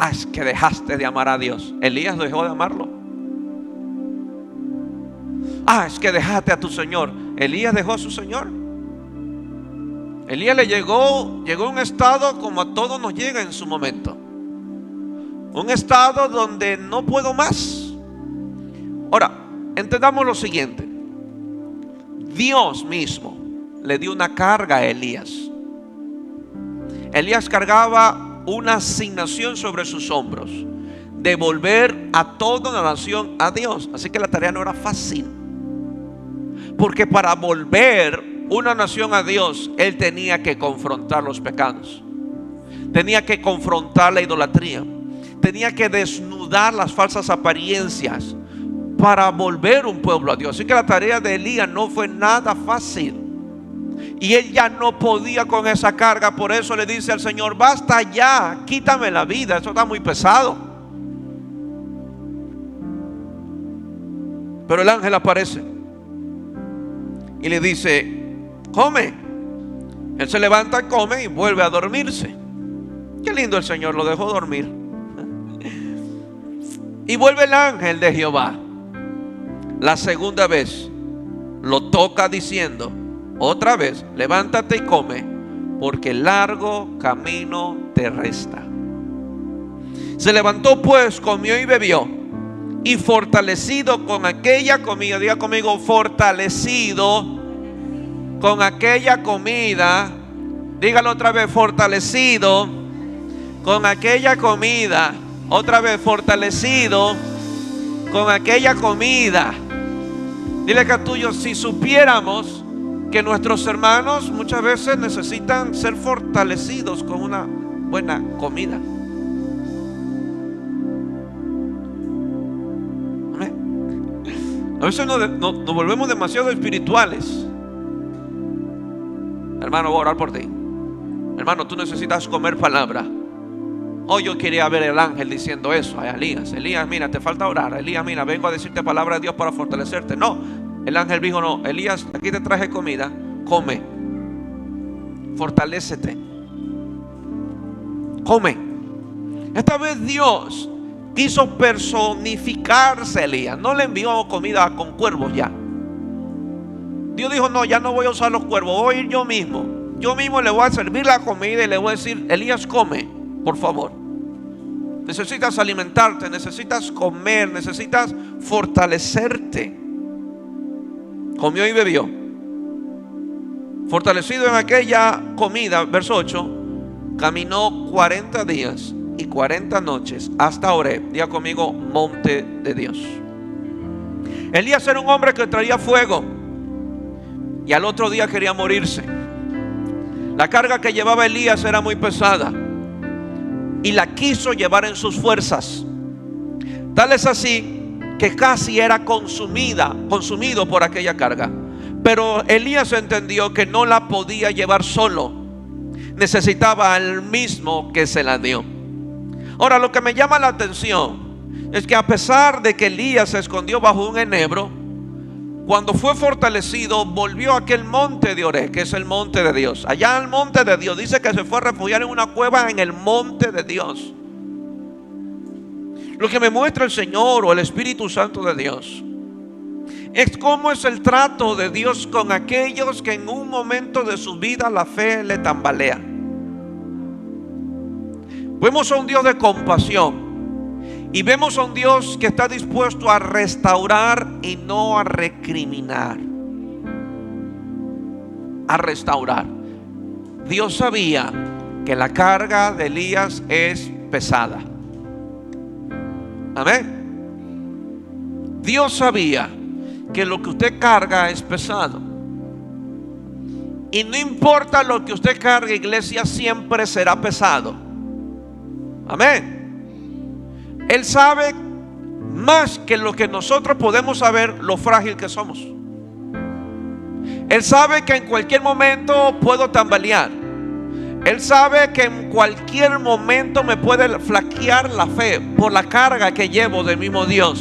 Ah, es que dejaste de amar a Dios. Elías dejó de amarlo. Ah, es que dejaste a tu Señor. Elías dejó a su Señor. Elías llegó a un estado como a todos nos llega en su momento. Un estado donde no puedo más. Ahora, entendamos lo siguiente. Dios mismo le dio una carga a Elías. Elías cargaba una asignación sobre sus hombros, de volver a toda la nación a Dios. Así que la tarea no era fácil, porque para volver una nación a Dios, él tenía que confrontar los pecados, tenía que confrontar la idolatría, tenía que desnudar las falsas apariencias para volver un pueblo a Dios. Así que la tarea de Elías no fue nada fácil. Y él ya no podía con esa carga. Por eso le dice al Señor, basta ya, quítame la vida, eso está muy pesado. Pero el ángel aparece y le dice, come. Él se levanta, come y vuelve a dormirse. Qué lindo, el Señor lo dejó dormir. Y vuelve el ángel de Jehová. La segunda vez lo toca diciendo, otra vez, levántate y come, porque largo camino te resta. Se levantó pues, comió y bebió, y fortalecido con aquella comida, diga conmigo, fortalecido con aquella comida, dígalo otra vez, fortalecido con aquella comida, otra vez, fortalecido con aquella comida. Dile que a tuyo, si supiéramos que nuestros hermanos muchas veces necesitan ser fortalecidos con una buena comida. Amén. A veces nos volvemos demasiado espirituales. Hermano, voy a orar por ti. Hermano, tú necesitas comer palabra. Hoy yo quería ver el ángel diciendo eso a Elías. Elías, mira, te falta orar. Elías, mira, vengo a decirte palabra de Dios para fortalecerte. No, el ángel dijo, no, Elías, aquí te traje comida, come, fortalécete, come. Esta vez Dios quiso personificarse a Elías. No le envió comida con cuervos ya. Dios dijo, no, ya no voy a usar los cuervos, voy a ir yo mismo. Yo mismo le voy a servir la comida y le voy a decir, Elías, come, por favor. Necesitas alimentarte, necesitas comer, necesitas fortalecerte. Comió y bebió. Fortalecido en aquella comida, verso 8, caminó 40 días y 40 noches hasta Horeb. Diga conmigo, monte de Dios. Elías era un hombre que traía fuego y al otro día quería morirse. La carga que llevaba Elías era muy pesada y la quiso llevar en sus fuerzas. Tal es así que casi era consumido por aquella carga. Pero Elías entendió que no la podía llevar solo. Necesitaba al mismo que se la dio. Ahora, lo que me llama la atención es que a pesar de que Elías se escondió bajo un enebro, cuando fue fortalecido, volvió a aquel monte de Horeb, que es el monte de Dios. Allá al monte de Dios, dice que se fue a refugiar en una cueva en el monte de Dios. Lo que me muestra el Señor o el Espíritu Santo de Dios es cómo es el trato de Dios con aquellos que en un momento de su vida la fe le tambalea. Vemos a un Dios de compasión y vemos a un Dios que está dispuesto a restaurar y no a recriminar. A restaurar. Dios sabía que la carga de Elías es pesada. Amén. Dios sabía que lo que usted carga es pesado. Y no importa lo que usted cargue, iglesia, siempre será pesado. Amén. Él sabe más que lo que nosotros podemos saber lo frágil que somos. Él sabe que en cualquier momento puedo tambalear. Él sabe que en cualquier momento me puede flaquear la fe por la carga que llevo del mismo Dios.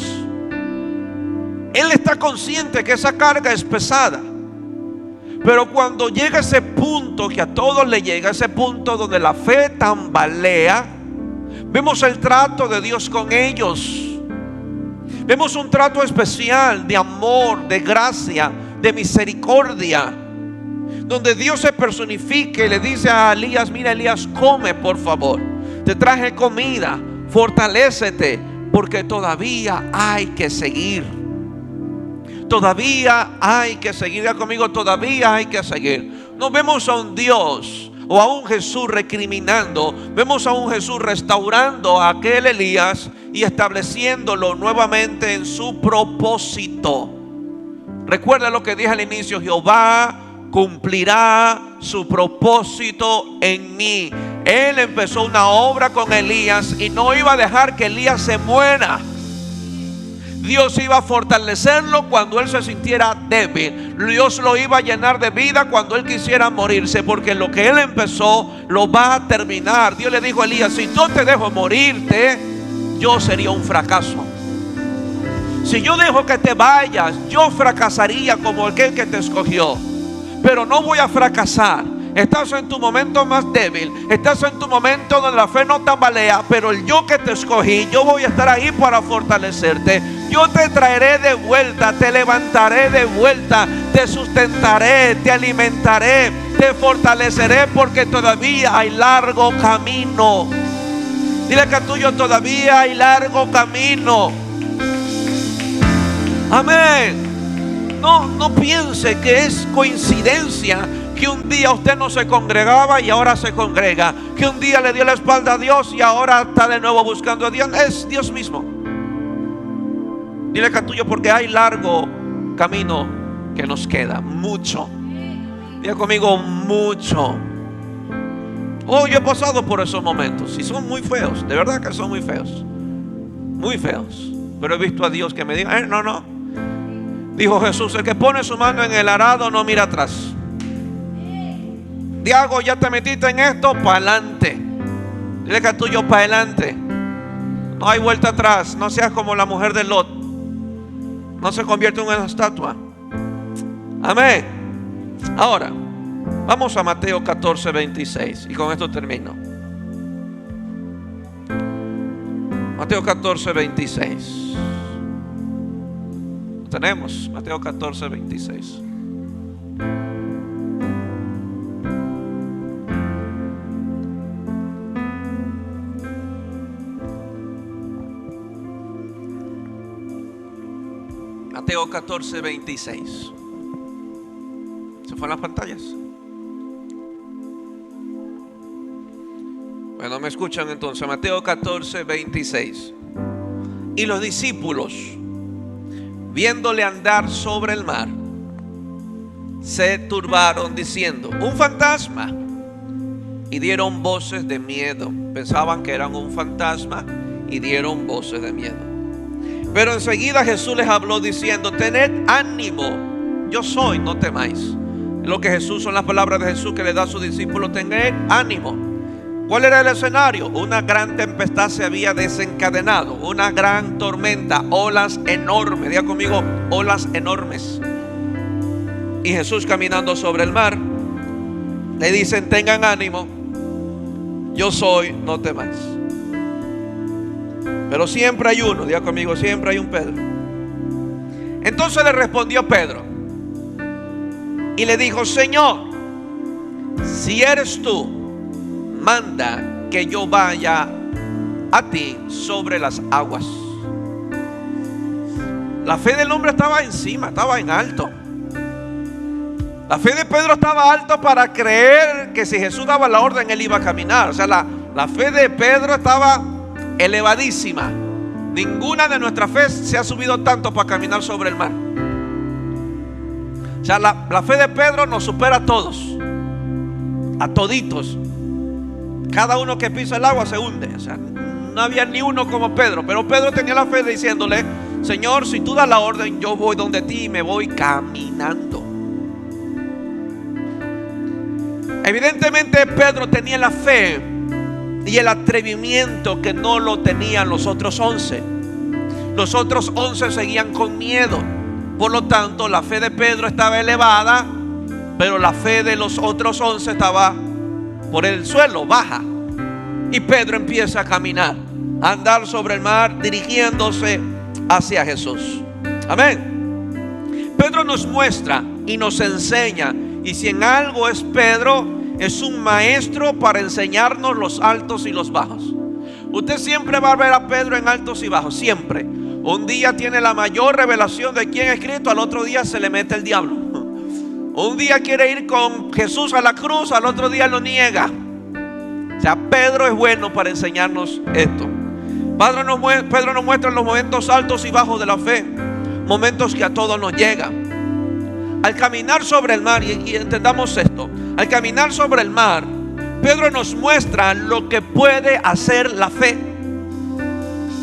Él está consciente que esa carga es pesada. Pero cuando llega ese punto que a todos le llega, ese punto donde la fe tambalea, vemos el trato de Dios con ellos. Vemos un trato especial de amor, de gracia, de misericordia, donde Dios se personifica y le dice a Elías, mira Elías, come por favor, te traje comida, fortalécete, porque todavía hay que seguir. Todavía hay que seguir. Diga conmigo, todavía hay que seguir. No vemos a un Dios o a un Jesús recriminando. Vemos a un Jesús restaurando a aquel Elías y estableciéndolo nuevamente en su propósito. Recuerda lo que dije al inicio: Jehová cumplirá su propósito en mí. Él empezó una obra con Elías y no iba a dejar que Elías se muera. Dios iba a fortalecerlo cuando él se sintiera débil. Dios lo iba a llenar de vida cuando él quisiera morirse, porque lo que él empezó lo va a terminar. Dios le dijo a Elías: si yo te dejo morirte, yo sería un fracaso. Si yo dejo que te vayas, yo fracasaría como aquel que te escogió. Pero no voy a fracasar. estás en tu momento más débil, estás en tu momento donde la fe no tambalea, pero el yo que te escogí, yo voy a estar ahí para fortalecerte. Yo te traeré de vuelta, te levantaré de vuelta, te sustentaré, te alimentaré, te fortaleceré, porque todavía hay largo camino. Dile que tuyo, todavía hay largo camino. Amén. No piense que es coincidencia que un día usted no se congregaba y ahora se congrega, que un día le dio la espalda a Dios y ahora está de nuevo buscando a Dios. Es Dios mismo. Dile que tuyo, porque hay largo camino que nos queda, mucho. Diga conmigo, mucho. Oh, yo he pasado por esos momentos y son muy feos, de verdad que son muy feos, muy feos. Pero he visto a Dios que me diga, no. Dijo Jesús, el que pone su mano en el arado no mira atrás. Diago, ya te metiste en esto, para adelante. Dile que tuyo, para adelante. No hay vuelta atrás. No seas como la mujer de Lot. No se convierte en una estatua. Amén. Ahora, vamos a Mateo 14, 26. Y con esto termino. Mateo 14, 26. Lo tenemos. Mateo 14, 26. Mateo 14, 26. ¿Se fueron las pantallas? Bueno, me escuchan entonces. Mateo 14, 26. Y los discípulos, viéndole andar sobre el mar, se turbaron diciendo, un fantasma. Y dieron voces de miedo. Pensaban que eran un fantasma y dieron voces de miedo. Pero enseguida Jesús les habló diciendo, tened ánimo, yo soy, no temáis. Lo que Jesús, son las palabras de Jesús que le da a sus discípulos, tened ánimo. ¿Cuál era el escenario? Una gran tempestad se había desencadenado, una gran tormenta, olas enormes. Diga conmigo, olas enormes. Y Jesús, caminando sobre el mar, le dicen, tengan ánimo, yo soy, no temáis. Pero siempre hay uno, diga conmigo, siempre hay un Pedro. Entonces le respondió Pedro y le dijo, Señor, si eres tú, manda que yo vaya a ti sobre las aguas. La fe del hombre estaba encima, estaba en alto. La fe de Pedro estaba alto para creer que si Jesús daba la orden, él iba a caminar. O sea, la fe de Pedro estaba elevadísima. Ninguna de nuestras fe se ha subido tanto para caminar sobre el mar. O sea, la fe de Pedro nos supera a todos, a toditos. Cada uno que pisa el agua se hunde. O sea, no había ni uno como Pedro. Pero Pedro tenía la fe diciéndole, Señor, si tú das la orden, yo voy donde ti y me voy caminando. Evidentemente Pedro tenía la fe y el atrevimiento que no lo tenían los otros 11. Los otros 11 seguían con miedo. Por lo tanto, la fe de Pedro estaba elevada, pero la fe de los otros 11 estaba por el suelo, baja. Y Pedro empieza a caminar, a andar sobre el mar, dirigiéndose hacia Jesús. Amén. Pedro nos muestra y nos enseña. Y si en algo es Pedro, es un maestro para enseñarnos los altos y los bajos. Usted siempre va a ver a Pedro en altos y bajos, siempre. Un día tiene la mayor revelación de quién es Cristo, al otro día se le mete el diablo. Un día quiere ir con Jesús a la cruz, al otro día lo niega. O sea, Pedro es bueno para enseñarnos esto. Pedro nos muestra los momentos altos y bajos de la fe, momentos que a todos nos llegan. Al caminar sobre el mar, y entendamos esto, al caminar sobre el mar, Pedro nos muestra lo que puede hacer la fe.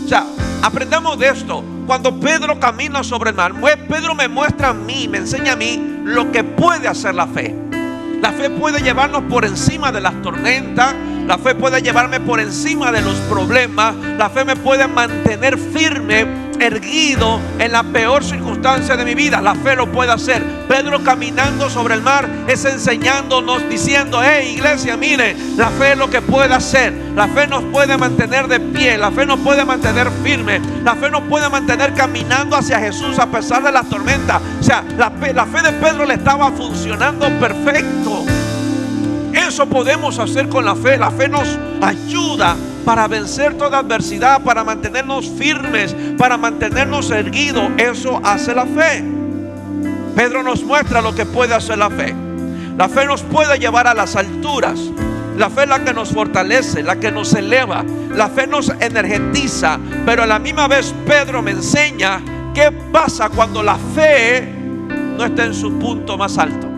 O sea, aprendamos de esto. Cuando Pedro camina sobre el mar, Pedro me muestra a mí, me enseña a mí lo que puede hacer la fe. La fe puede llevarnos por encima de las tormentas. La fe puede llevarme por encima de los problemas. La fe me puede mantener firme erguido en la peor circunstancia de mi vida. La fe lo puede hacer. Pedro caminando sobre el mar es enseñándonos, diciendo: hey, iglesia, mire, la fe es lo que puede hacer. La fe nos puede mantener de pie, la fe nos puede mantener firme, la fe nos puede mantener caminando hacia Jesús a pesar de las tormentas. O sea, la fe de Pedro le estaba funcionando perfecto. Eso podemos hacer con la fe. La fe nos ayuda para vencer toda adversidad, para mantenernos firmes, para mantenernos erguidos. Eso hace la fe. Pedro nos muestra lo que puede hacer la fe. La fe nos puede llevar a las alturas. La fe es la que nos fortalece, la que nos eleva. La fe nos energetiza. Pero a la misma vez Pedro me enseña qué pasa cuando la fe no está en su punto más alto.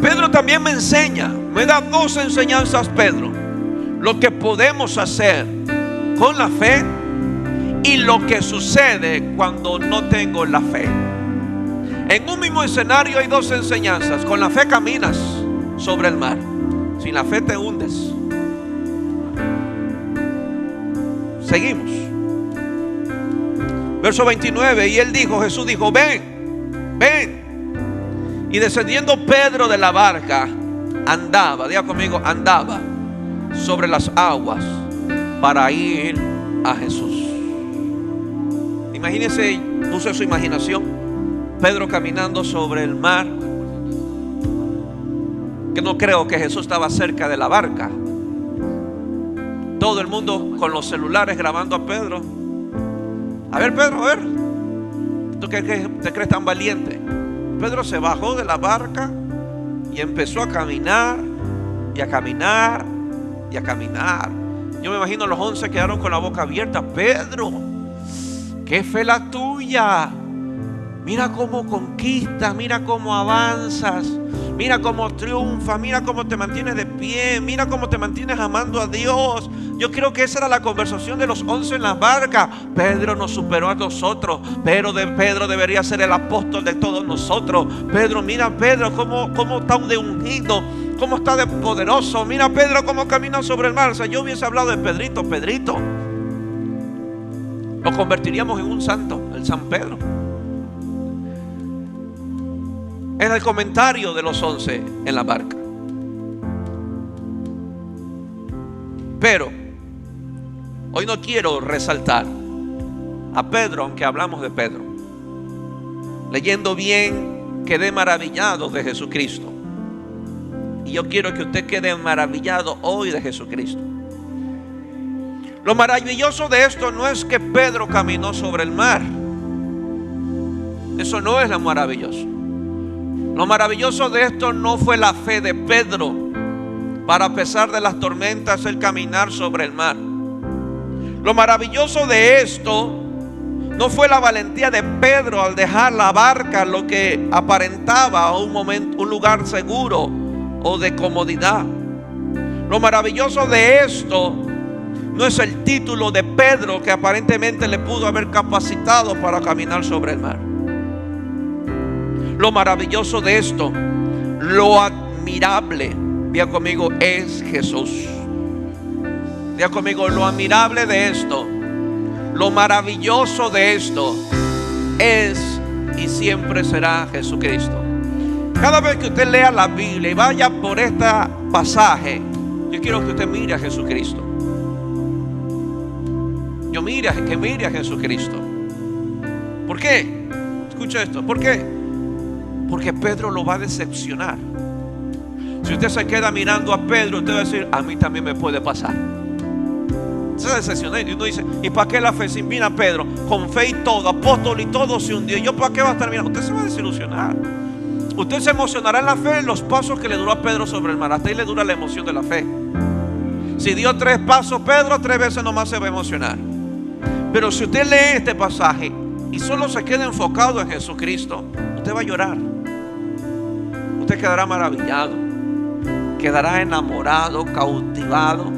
Pedro también me enseña, me da dos enseñanzas Pedro: lo que podemos hacer con la fe y lo que sucede cuando no tengo la fe. En un mismo escenario hay dos enseñanzas. Con la fe caminas sobre el mar, sin la fe te hundes. Seguimos. Verso 29. Y él dijo, Jesús dijo: ven, ven. Y descendiendo Pedro de la barca, andaba, diga conmigo, andaba sobre las aguas para ir a Jesús. Imagínese, use su imaginación, Pedro caminando sobre el mar, que no creo que Jesús estaba cerca de la barca. Todo el mundo con los celulares grabando a Pedro. A ver, Pedro, a ver, ¿tú qué te crees tan valiente? Pedro se bajó de la barca y empezó a caminar y a caminar y a caminar. Yo me imagino los 11 quedaron con la boca abierta. Pedro, qué fe la tuya. Mira cómo conquistas, mira cómo avanzas, mira cómo triunfas, mira cómo te mantienes de pie, mira cómo te mantienes amando a Dios. Yo creo que esa era la conversación de los 11 en la barca. Pedro nos superó a nosotros. Pedro debería ser el apóstol de todos nosotros. Pedro, mira Pedro cómo está de ungido, cómo está de poderoso. Mira Pedro cómo camina sobre el mar. O sea, yo hubiese hablado de Pedrito, lo convertiríamos en un santo, el San Pedro. En el comentario de los 11 en la barca. Pero hoy no quiero resaltar a Pedro, aunque hablamos de Pedro. Leyendo bien, quedé maravillado de Jesucristo. Y yo quiero que usted quede maravillado hoy de Jesucristo. Lo maravilloso de esto no es que Pedro caminó sobre el mar. Eso no es lo maravilloso. Lo maravilloso de esto no fue la fe de Pedro para, a pesar de las tormentas, el caminar sobre el mar. Lo maravilloso de esto no fue la valentía de Pedro al dejar la barca, lo que aparentaba un lugar seguro o de comodidad. Lo maravilloso de esto no es el título de Pedro, que aparentemente le pudo haber capacitado para caminar sobre el mar. Lo maravilloso de esto, lo admirable, diga conmigo, es Jesús. Diga conmigo, lo admirable de esto, lo maravilloso de esto es y siempre será Jesucristo. Cada vez que usted lea la Biblia y vaya por este pasaje, yo quiero que usted mire a Jesucristo. Que mire a Jesucristo. ¿Por qué? Escucha esto, ¿por qué? Porque Pedro lo va a decepcionar. Si usted se queda mirando a Pedro, usted va a decir, a mí también me puede pasar. Se decepciona y uno dice, ¿y para qué la fe? Si mira a Pedro, con fe y todo, apóstol y todo se hundió, ¿yo para qué va a estar mirando? Usted se va a desilusionar. Usted se emocionará en la fe en los pasos que le duró a Pedro sobre el mar. Hasta ahí le dura la emoción de la fe. Si dio 3 pasos Pedro, 3 veces nomás se va a emocionar. Pero si usted lee este pasaje y solo se queda enfocado en Jesucristo, usted va a llorar. Usted quedará maravillado, quedará enamorado, cautivado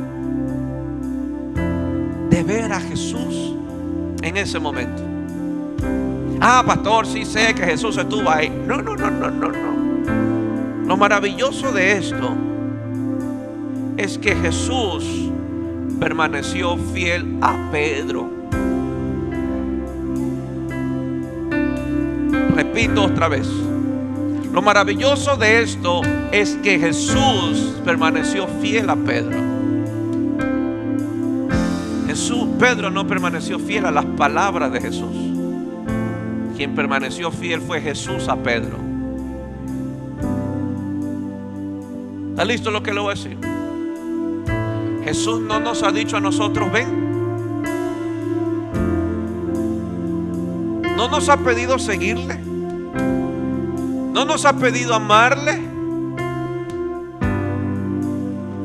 de ver a Jesús en ese momento. Ah, pastor, sí sé que Jesús estuvo ahí. No. Lo maravilloso de esto es que Jesús permaneció fiel a Pedro. repito otra vez. Lo maravilloso de esto es que Jesús permaneció fiel a Pedro. Pedro no permaneció fiel a las palabras de Jesús. Quien permaneció fiel fue Jesús a Pedro. ¿Está listo lo que le voy a decir? Jesús no nos ha dicho a nosotros, ven. No nos ha pedido seguirle. No nos ha pedido amarle.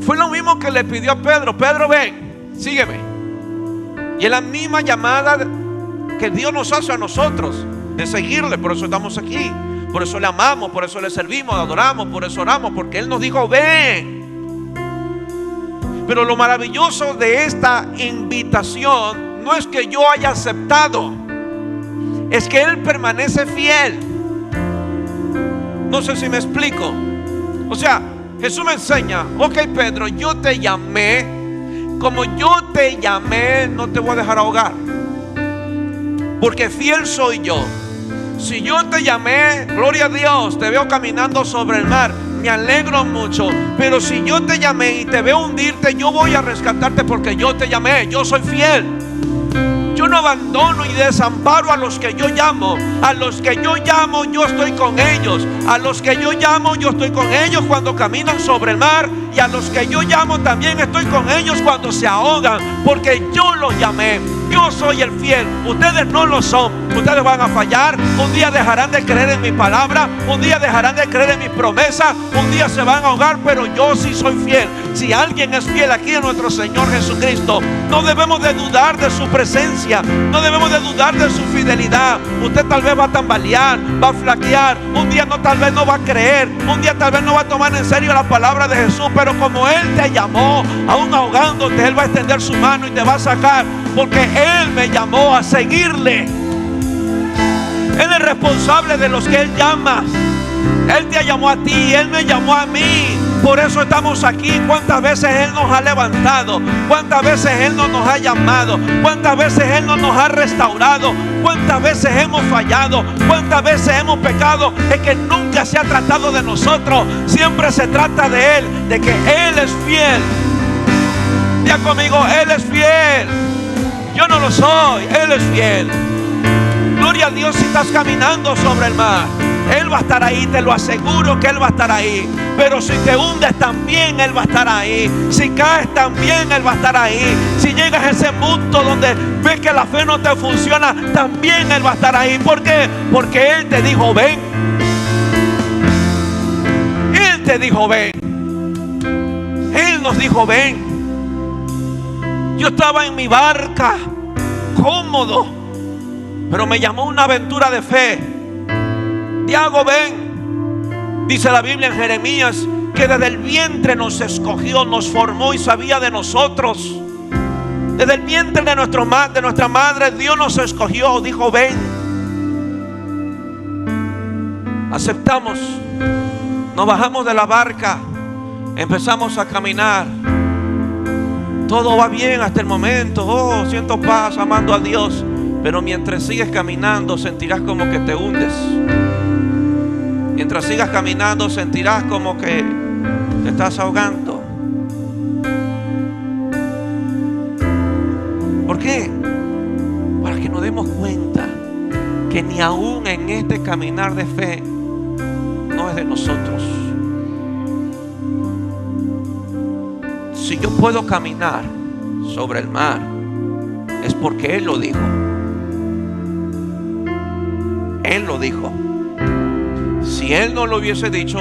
Fue lo mismo que le pidió a Pedro. Pedro, ven, sígueme. Y es la misma llamada que Dios nos hace a nosotros de seguirle. Por eso estamos aquí. Por eso le amamos, por eso le servimos, adoramos, por eso oramos, porque Él nos dijo, ven. Pero lo maravilloso de esta invitación no es que yo haya aceptado, es que Él permanece fiel. No sé si me explico. O sea, Jesús me enseña, ok Pedro, yo te llamé. Como yo te llamé, no te voy a dejar ahogar, porque fiel soy yo. Si yo te llamé, gloria a Dios, te veo caminando sobre el mar, me alegro mucho. Pero si yo te llamé y te veo hundirte, yo voy a rescatarte porque yo te llamé. Yo soy fiel. Yo no abandono y desamparo a los que yo llamo. A los que yo llamo, yo estoy con ellos. A los que yo llamo, yo estoy con ellos cuando caminan sobre el mar. Y a los que yo llamo también estoy con ellos cuando se ahogan, porque yo los llamé. Yo soy el fiel, ustedes no lo son. Ustedes van a fallar, un día dejarán de creer en mi palabra, un día dejarán de creer en mis promesas, un día se van a ahogar, pero yo sí soy fiel. Si alguien es fiel aquí en nuestro Señor Jesucristo, no debemos de dudar de su presencia, no debemos de dudar de su fidelidad. Usted tal vez va a tambalear, va a flaquear, un día tal vez no va a creer, un día tal vez no va a tomar en serio la palabra de Jesús, pero como Él te llamó, aún ahogándote, Él va a extender su mano y te va a sacar, porque Él me llamó a seguirle. Él es responsable de los que Él llama. Él te llamó a ti, Él me llamó a mí. Por eso estamos aquí. ¿Cuántas veces Él nos ha levantado? ¿Cuántas veces Él no nos ha llamado? ¿Cuántas veces Él no nos ha restaurado? ¿Cuántas veces hemos fallado? ¿Cuántas veces hemos pecado? Es que nunca se ha tratado de nosotros. Siempre se trata de Él, de que Él es fiel. Diga conmigo, Él es fiel. Yo no lo soy, Él es fiel. Gloria a Dios si estás caminando sobre el mar. Él va a estar ahí, te lo aseguro que Él va a estar ahí. Pero si te hundes también Él va a estar ahí. Si caes también Él va a estar ahí. Si llegas a ese punto donde ves que la fe no te funciona, también Él va a estar ahí. ¿Por qué? Porque Él te dijo ven. Él te dijo ven. Él nos dijo ven. Yo estaba en mi barca, cómodo, pero me llamó una aventura de fe. Diago, ven. Dice la Biblia en Jeremías que desde el vientre nos escogió, nos formó y sabía de nosotros. Desde el vientre de nuestra madre, Dios nos escogió. Dijo ven. Aceptamos. Nos bajamos de la barca, empezamos a caminar. Todo va bien hasta el momento. Oh, siento paz, amando a Dios. Pero mientras sigues caminando, sentirás como que te hundes. Mientras sigas caminando, sentirás como que te estás ahogando. ¿Por qué? Para que nos demos cuenta que ni aún en este caminar de fe no es de nosotros. Si yo puedo caminar sobre el mar, es porque Él lo dijo. Él lo dijo. Si Él no lo hubiese dicho,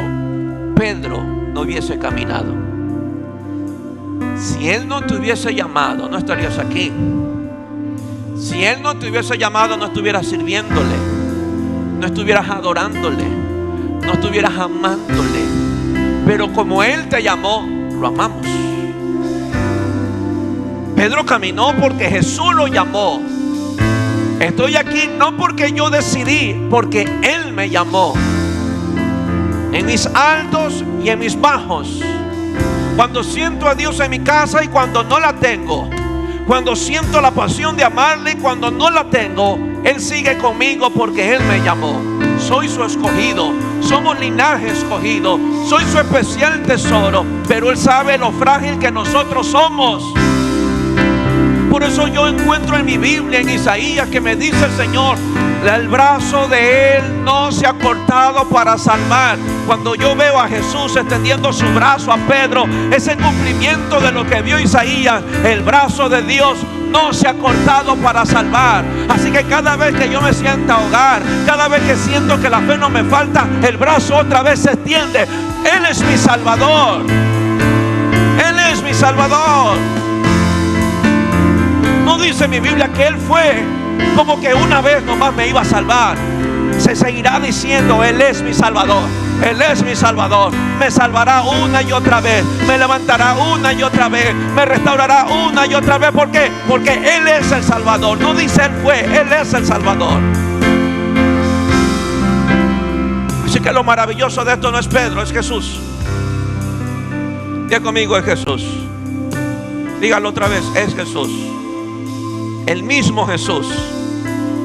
Pedro no hubiese caminado. Si Él no te hubiese llamado, no estarías aquí. Si Él no te hubiese llamado, no estuvieras sirviéndole, no estuvieras adorándole, no estuvieras amándole. Pero como Él te llamó, lo amamos. Pedro caminó porque Jesús lo llamó. Estoy aquí no porque yo decidí, porque Él me llamó. En mis altos y en mis bajos, cuando siento a Dios en mi casa y cuando no la tengo, cuando siento la pasión de amarle y cuando no la tengo, Él sigue conmigo porque Él me llamó. soy su escogido, somos linaje escogido, soy su especial tesoro, pero Él sabe lo frágil que nosotros somos. Por eso yo encuentro en mi Biblia, en Isaías, que me dice el Señor: el brazo de Él no se ha cortado para salvar. Cuando yo veo a Jesús extendiendo su brazo a Pedro, es el cumplimiento de lo que vio Isaías. El brazo de Dios no se ha cortado para salvar. Así que cada vez que yo me sienta ahogar, cada vez que siento que la fe no me falta, el brazo otra vez se extiende. Él es mi Salvador. Él es mi Salvador. No dice mi Biblia que Él fue como que una vez nomás me iba a salvar. Se seguirá diciendo: Él es mi Salvador. Él es mi Salvador. Me salvará una y otra vez. Me levantará una y otra vez. Me restaurará una y otra vez. ¿Por qué? Porque Él es el Salvador. No dice Él fue, Él es el Salvador. Así que lo maravilloso de esto no es Pedro, es Jesús. Diga conmigo: es Jesús. Dígalo otra vez: es Jesús. El mismo Jesús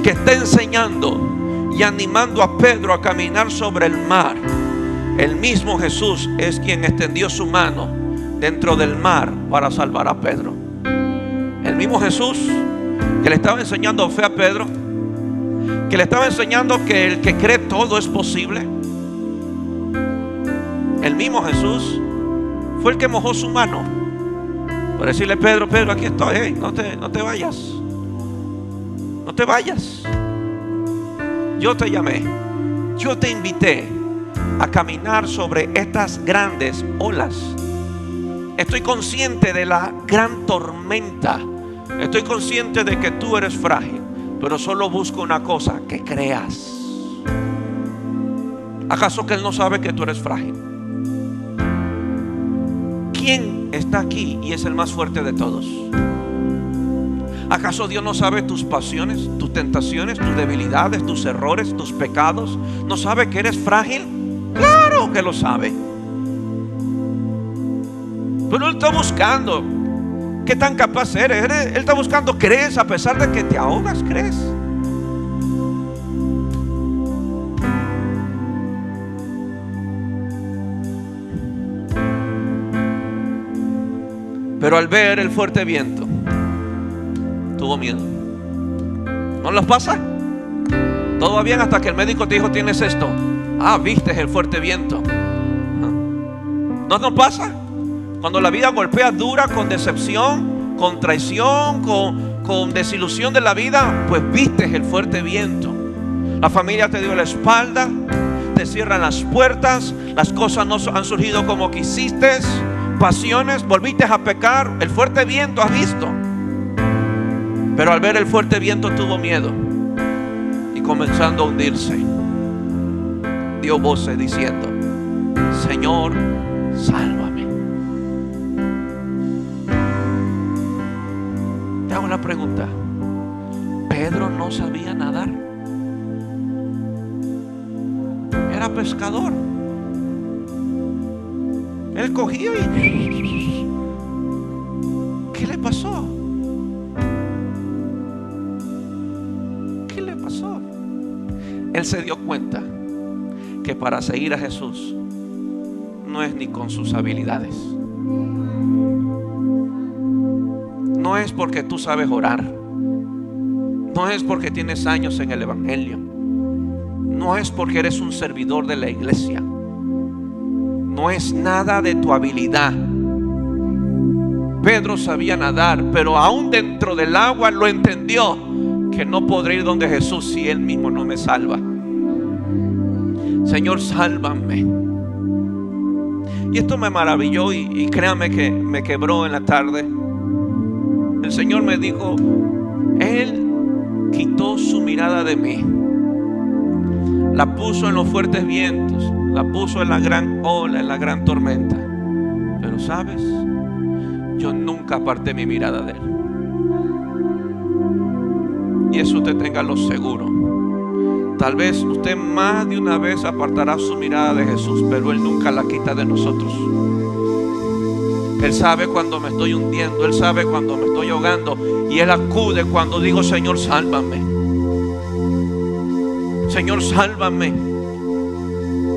que está enseñando y animando a Pedro a caminar sobre el mar. El mismo Jesús es quien extendió su mano dentro del mar para salvar a Pedro. El mismo Jesús que le estaba enseñando fe a Pedro, que le estaba enseñando que el que cree todo es posible. El mismo Jesús fue el que mojó su mano para decirle: Pedro, Pedro, aquí estoy, hey, no te vayas. No te vayas. Yo te llamé, yo te invité a caminar sobre estas grandes olas. Estoy consciente de la gran tormenta. Estoy consciente de que tú eres frágil, pero solo busco una cosa: que creas. ¿Acaso que Él no sabe que tú eres frágil? ¿Quién está aquí y es el más fuerte de todos? ¿Acaso Dios no sabe tus pasiones, tus tentaciones, tus debilidades, tus errores, tus pecados? ¿No sabe que eres frágil? Claro que lo sabe. Pero Él está buscando qué tan capaz eres. Él está buscando: ¿crees a pesar de que te ahogas? ¿Crees? Pero al ver el fuerte viento, tuvo miedo. ¿No les pasa? Todo va bien hasta que el médico te dijo: tienes esto. Ah, viste el fuerte viento. ¿No nos pasa? Cuando la vida golpea dura, con decepción, con traición, con desilusión de la vida, pues viste el fuerte viento. La familia te dio la espalda, te cierran las puertas, las cosas no han surgido como quisiste, pasiones, volviste a pecar. El fuerte viento has visto. Pero al ver el fuerte viento tuvo miedo y comenzando a hundirse, dio voces diciendo: Señor, sálvame. Te hago la pregunta: ¿Pedro no sabía nadar? Era pescador. Él cogía y... ¿qué le pasó? Él se dio cuenta que para seguir a Jesús no es ni con sus habilidades, no es porque tú sabes orar, no es porque tienes años en el evangelio, no es porque eres un servidor de la iglesia, no es nada de tu habilidad. Pedro sabía nadar, pero aún dentro del agua lo entendió, que no podré ir donde Jesús si Él mismo no me salva. Señor, sálvame. Y esto me maravilló y créame que me quebró en la tarde. El Señor me dijo: Él quitó su mirada de mí, la puso en los fuertes vientos, la puso en la gran ola, en la gran tormenta. Pero sabes, yo nunca aparté mi mirada de Él. Y eso usted téngalo seguro. Tal vez usted más de una vez apartará su mirada de Jesús, pero Él nunca la quita de nosotros. Él sabe cuando me estoy hundiendo, Él sabe cuando me estoy ahogando, y Él acude cuando digo: Señor, sálvame. Señor, sálvame.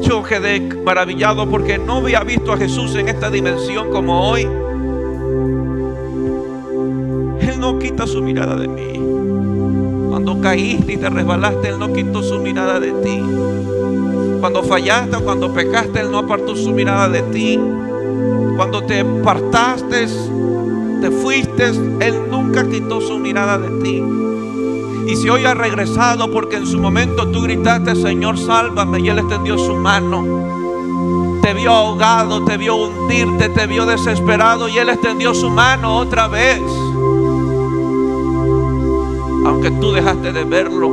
hecho quedé maravillado porque no había visto a Jesús en esta dimensión como hoy. Él no quita su mirada de mí. Cuando caíste y te resbalaste, Él no quitó su mirada de ti. Cuando fallaste o cuando pecaste, Él no apartó su mirada de ti. Cuando te apartaste, te fuiste, Él nunca quitó su mirada de ti. Y si hoy has regresado porque en su momento tú gritaste, Señor, sálvame, y Él extendió su mano. Te vio ahogado, te vio hundirte, te vio desesperado, y Él extendió su mano otra vez. Aunque tú dejaste de verlo,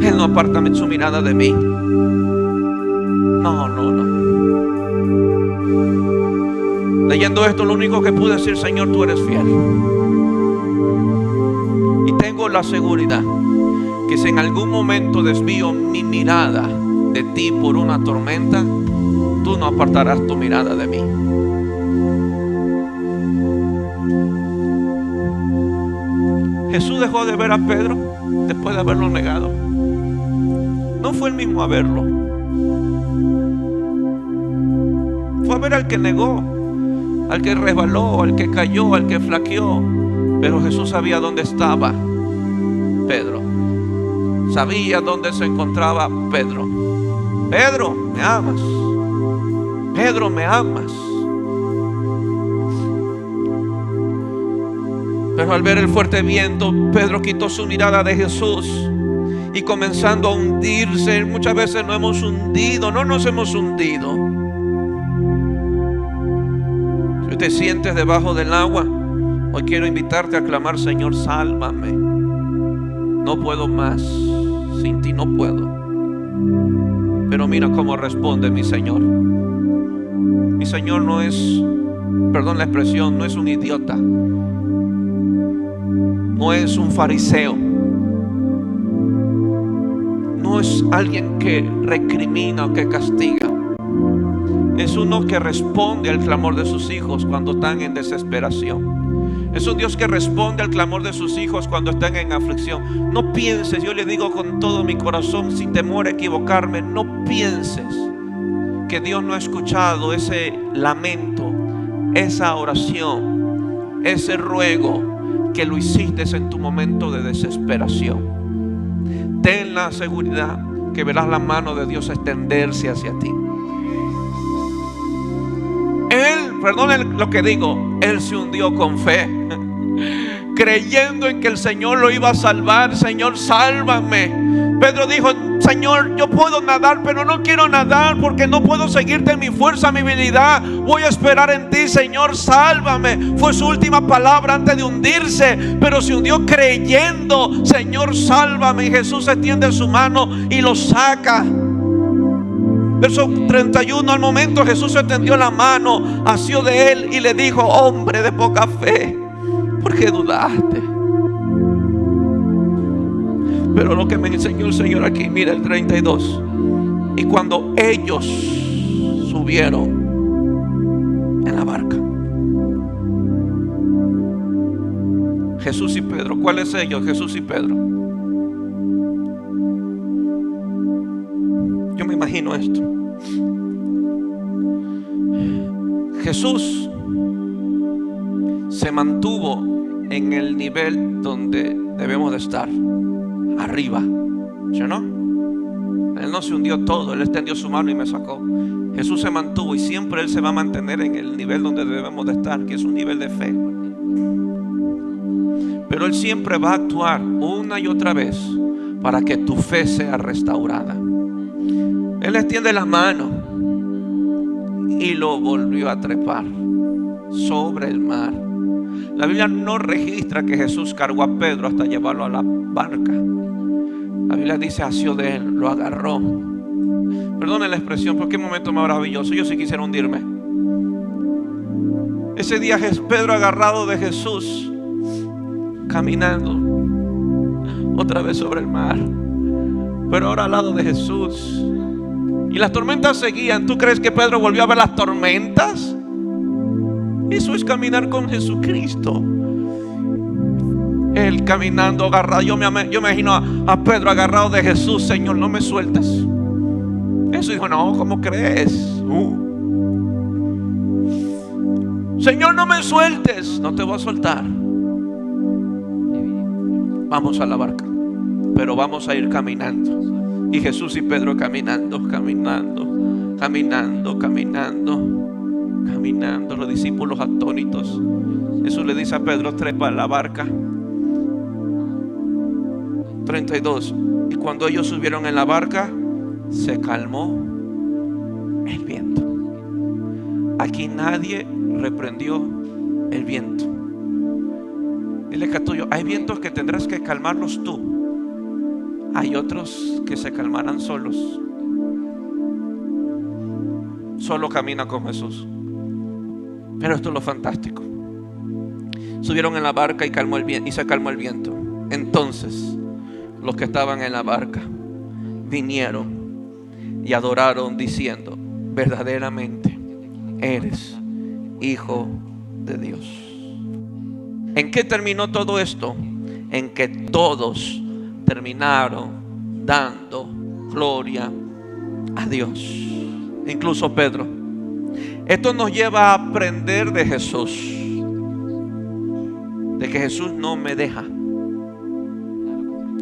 Él no aparta su mirada de mí. No. Leyendo esto, lo único que pude decir, Señor, tú eres fiel. Y tengo la seguridad que si en algún momento desvío mi mirada de ti por una tormenta, tú no apartarás tu mirada de mí. Jesús dejó de ver a Pedro después de haberlo negado. No fue el mismo a verlo. Fue a ver al que negó, al que resbaló, al que cayó, al que flaqueó. Pero Jesús sabía dónde estaba Pedro. Sabía dónde se encontraba Pedro. Pedro, ¿me amas? Pedro, ¿me amas? Pero al ver el fuerte viento, Pedro quitó su mirada de Jesús y comenzando a hundirse. Muchas veces no nos hemos hundido. Si te sientes debajo del agua, hoy quiero invitarte a clamar, Señor, sálvame. No puedo más, sin ti no puedo. Pero mira cómo responde mi Señor. Mi Señor no es, perdón la expresión, no es un idiota. No es un fariseo. No es alguien que recrimina o que castiga. Es uno que responde al clamor de sus hijos cuando están en desesperación. Es un Dios que responde al clamor de sus hijos cuando están en aflicción. No pienses, yo le digo con todo mi corazón, sin temor a equivocarme, no pienses que Dios no ha escuchado ese lamento, esa oración, ese ruego que lo hiciste en tu momento de desesperación. Ten la seguridad que verás la mano de Dios extenderse hacia ti. Él, perdón lo que digo, Él se hundió con fe, creyendo en que el Señor lo iba a salvar. Señor, sálvame. Pedro dijo, Señor, yo puedo nadar, pero no quiero nadar porque no puedo seguirte en mi fuerza, mi habilidad. Voy a esperar en ti, Señor, sálvame. Fue su última palabra antes de hundirse, pero se hundió creyendo, Señor, sálvame. Y Jesús extiende su mano y lo saca. Verso 31, al momento Jesús extendió la mano, asió de él y le dijo, hombre de poca fe, ¿por qué dudaste? Pero lo que me enseñó el Señor aquí, mira el 32. Y cuando ellos subieron en la barca, Jesús y Pedro. ¿Cuáles ellos? Jesús y Pedro. Yo me imagino esto. Jesús se mantuvo en el nivel donde debemos de estar, arriba, ¿sí o no? Él no se hundió todo, Él extendió su mano y me sacó. Jesús se mantuvo y siempre Él se va a mantener en el nivel donde debemos de estar, que es un nivel de fe. Pero Él siempre va a actuar una y otra vez para que tu fe sea restaurada. Él extiende la mano y lo volvió a trepar sobre el mar. La Biblia no registra que Jesús cargó a Pedro hasta llevarlo a la barca. La Biblia dice, asió de él, lo agarró. Perdone la expresión, pero qué momento maravilloso. Yo sí quisiera hundirme. Ese día Pedro agarrado de Jesús, caminando otra vez sobre el mar, pero ahora al lado de Jesús. Y las tormentas seguían. ¿Tú crees que Pedro volvió a ver las tormentas? Eso es caminar con Jesucristo. Él caminando agarrado. Yo me imagino a Pedro agarrado de Jesús. Señor, no me sueltes. Jesús dijo, no, ¿cómo crees? Señor, no me sueltes. No te voy a soltar. Vamos a la barca, pero vamos a ir caminando. Y Jesús y Pedro caminando. Los discípulos atónitos. Jesús le dice a Pedro, trepa a la barca. 32. Y cuando ellos subieron en la barca, se calmó el viento. Aquí nadie reprendió el viento. Dile que a tuyo, hay vientos que tendrás que calmarlos tú. Hay otros que se calmarán solos. Solo camina con Jesús. Pero esto es lo fantástico. Subieron en la barca y se calmó el viento. Entonces los que estaban en la barca vinieron y adoraron diciendo, verdaderamente eres Hijo de Dios. ¿En qué terminó todo esto? En que todos terminaron dando gloria a Dios, incluso Pedro. Esto nos lleva a aprender de Jesús, de que Jesús no me deja,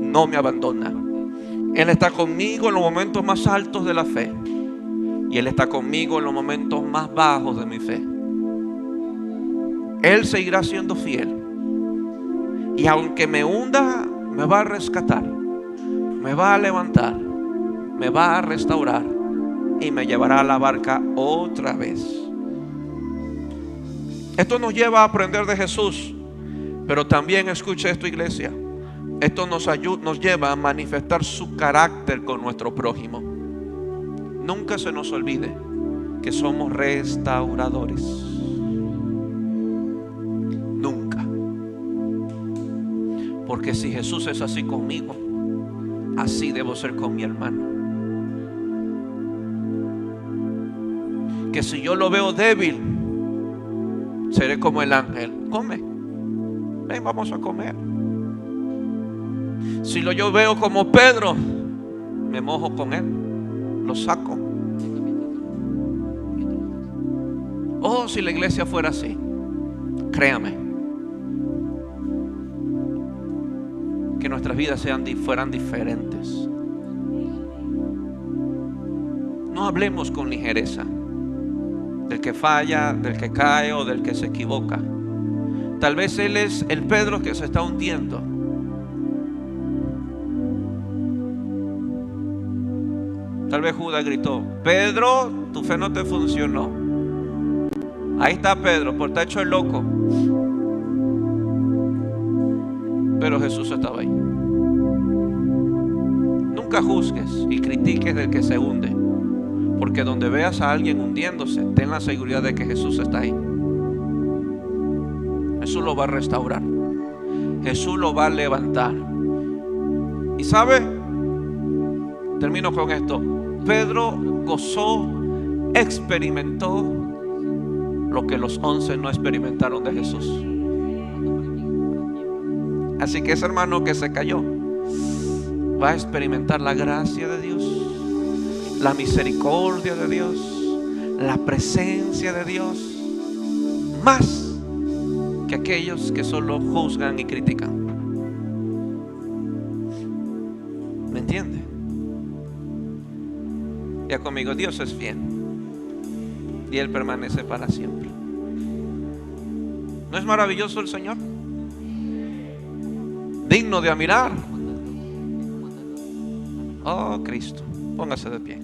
no me abandona. Él está conmigo en los momentos más altos de la fe, y Él está conmigo en los momentos más bajos de mi fe. Él seguirá siendo fiel, y aunque me hunda, me va a rescatar, me va a levantar, me va a restaurar y me llevará a la barca otra vez. Esto nos lleva a aprender de Jesús, pero también, escuche esto, iglesia, esto nos lleva a manifestar su carácter con nuestro prójimo. Nunca se nos olvide que somos restauradores. Nunca. Porque si Jesús es así conmigo, así debo ser con mi hermano. Que si yo lo veo débil, seré como el ángel. Come, ven, vamos a comer. Si yo veo como Pedro, me mojo con él, lo saco. Oh, si la iglesia fuera así, créame, que nuestras vidas fueran diferentes. No hablemos con ligereza del que falla, del que cae o del que se equivoca. Tal vez él es el Pedro que se está hundiendo. Tal vez Judas gritó, Pedro, tu fe no te funcionó. Ahí está Pedro, por estar hecho el loco. Pero Jesús estaba ahí. Nunca juzgues y critiques del que se hunde, porque donde veas a alguien hundiéndose, ten la seguridad de que Jesús está ahí. Jesús lo va a restaurar, Jesús lo va a levantar. Y sabe, termino con esto. Pedro gozó, experimentó lo que los 11 no experimentaron de Jesús. Así que ese hermano que se cayó va a experimentar la gracia de Dios, la misericordia de Dios, la presencia de Dios, más que aquellos que solo juzgan y critican. ¿Me entiende? Ya conmigo, Dios es fiel y Él permanece para siempre. ¿No es maravilloso el Señor? Digno de admirar. Oh, Cristo, póngase de pie.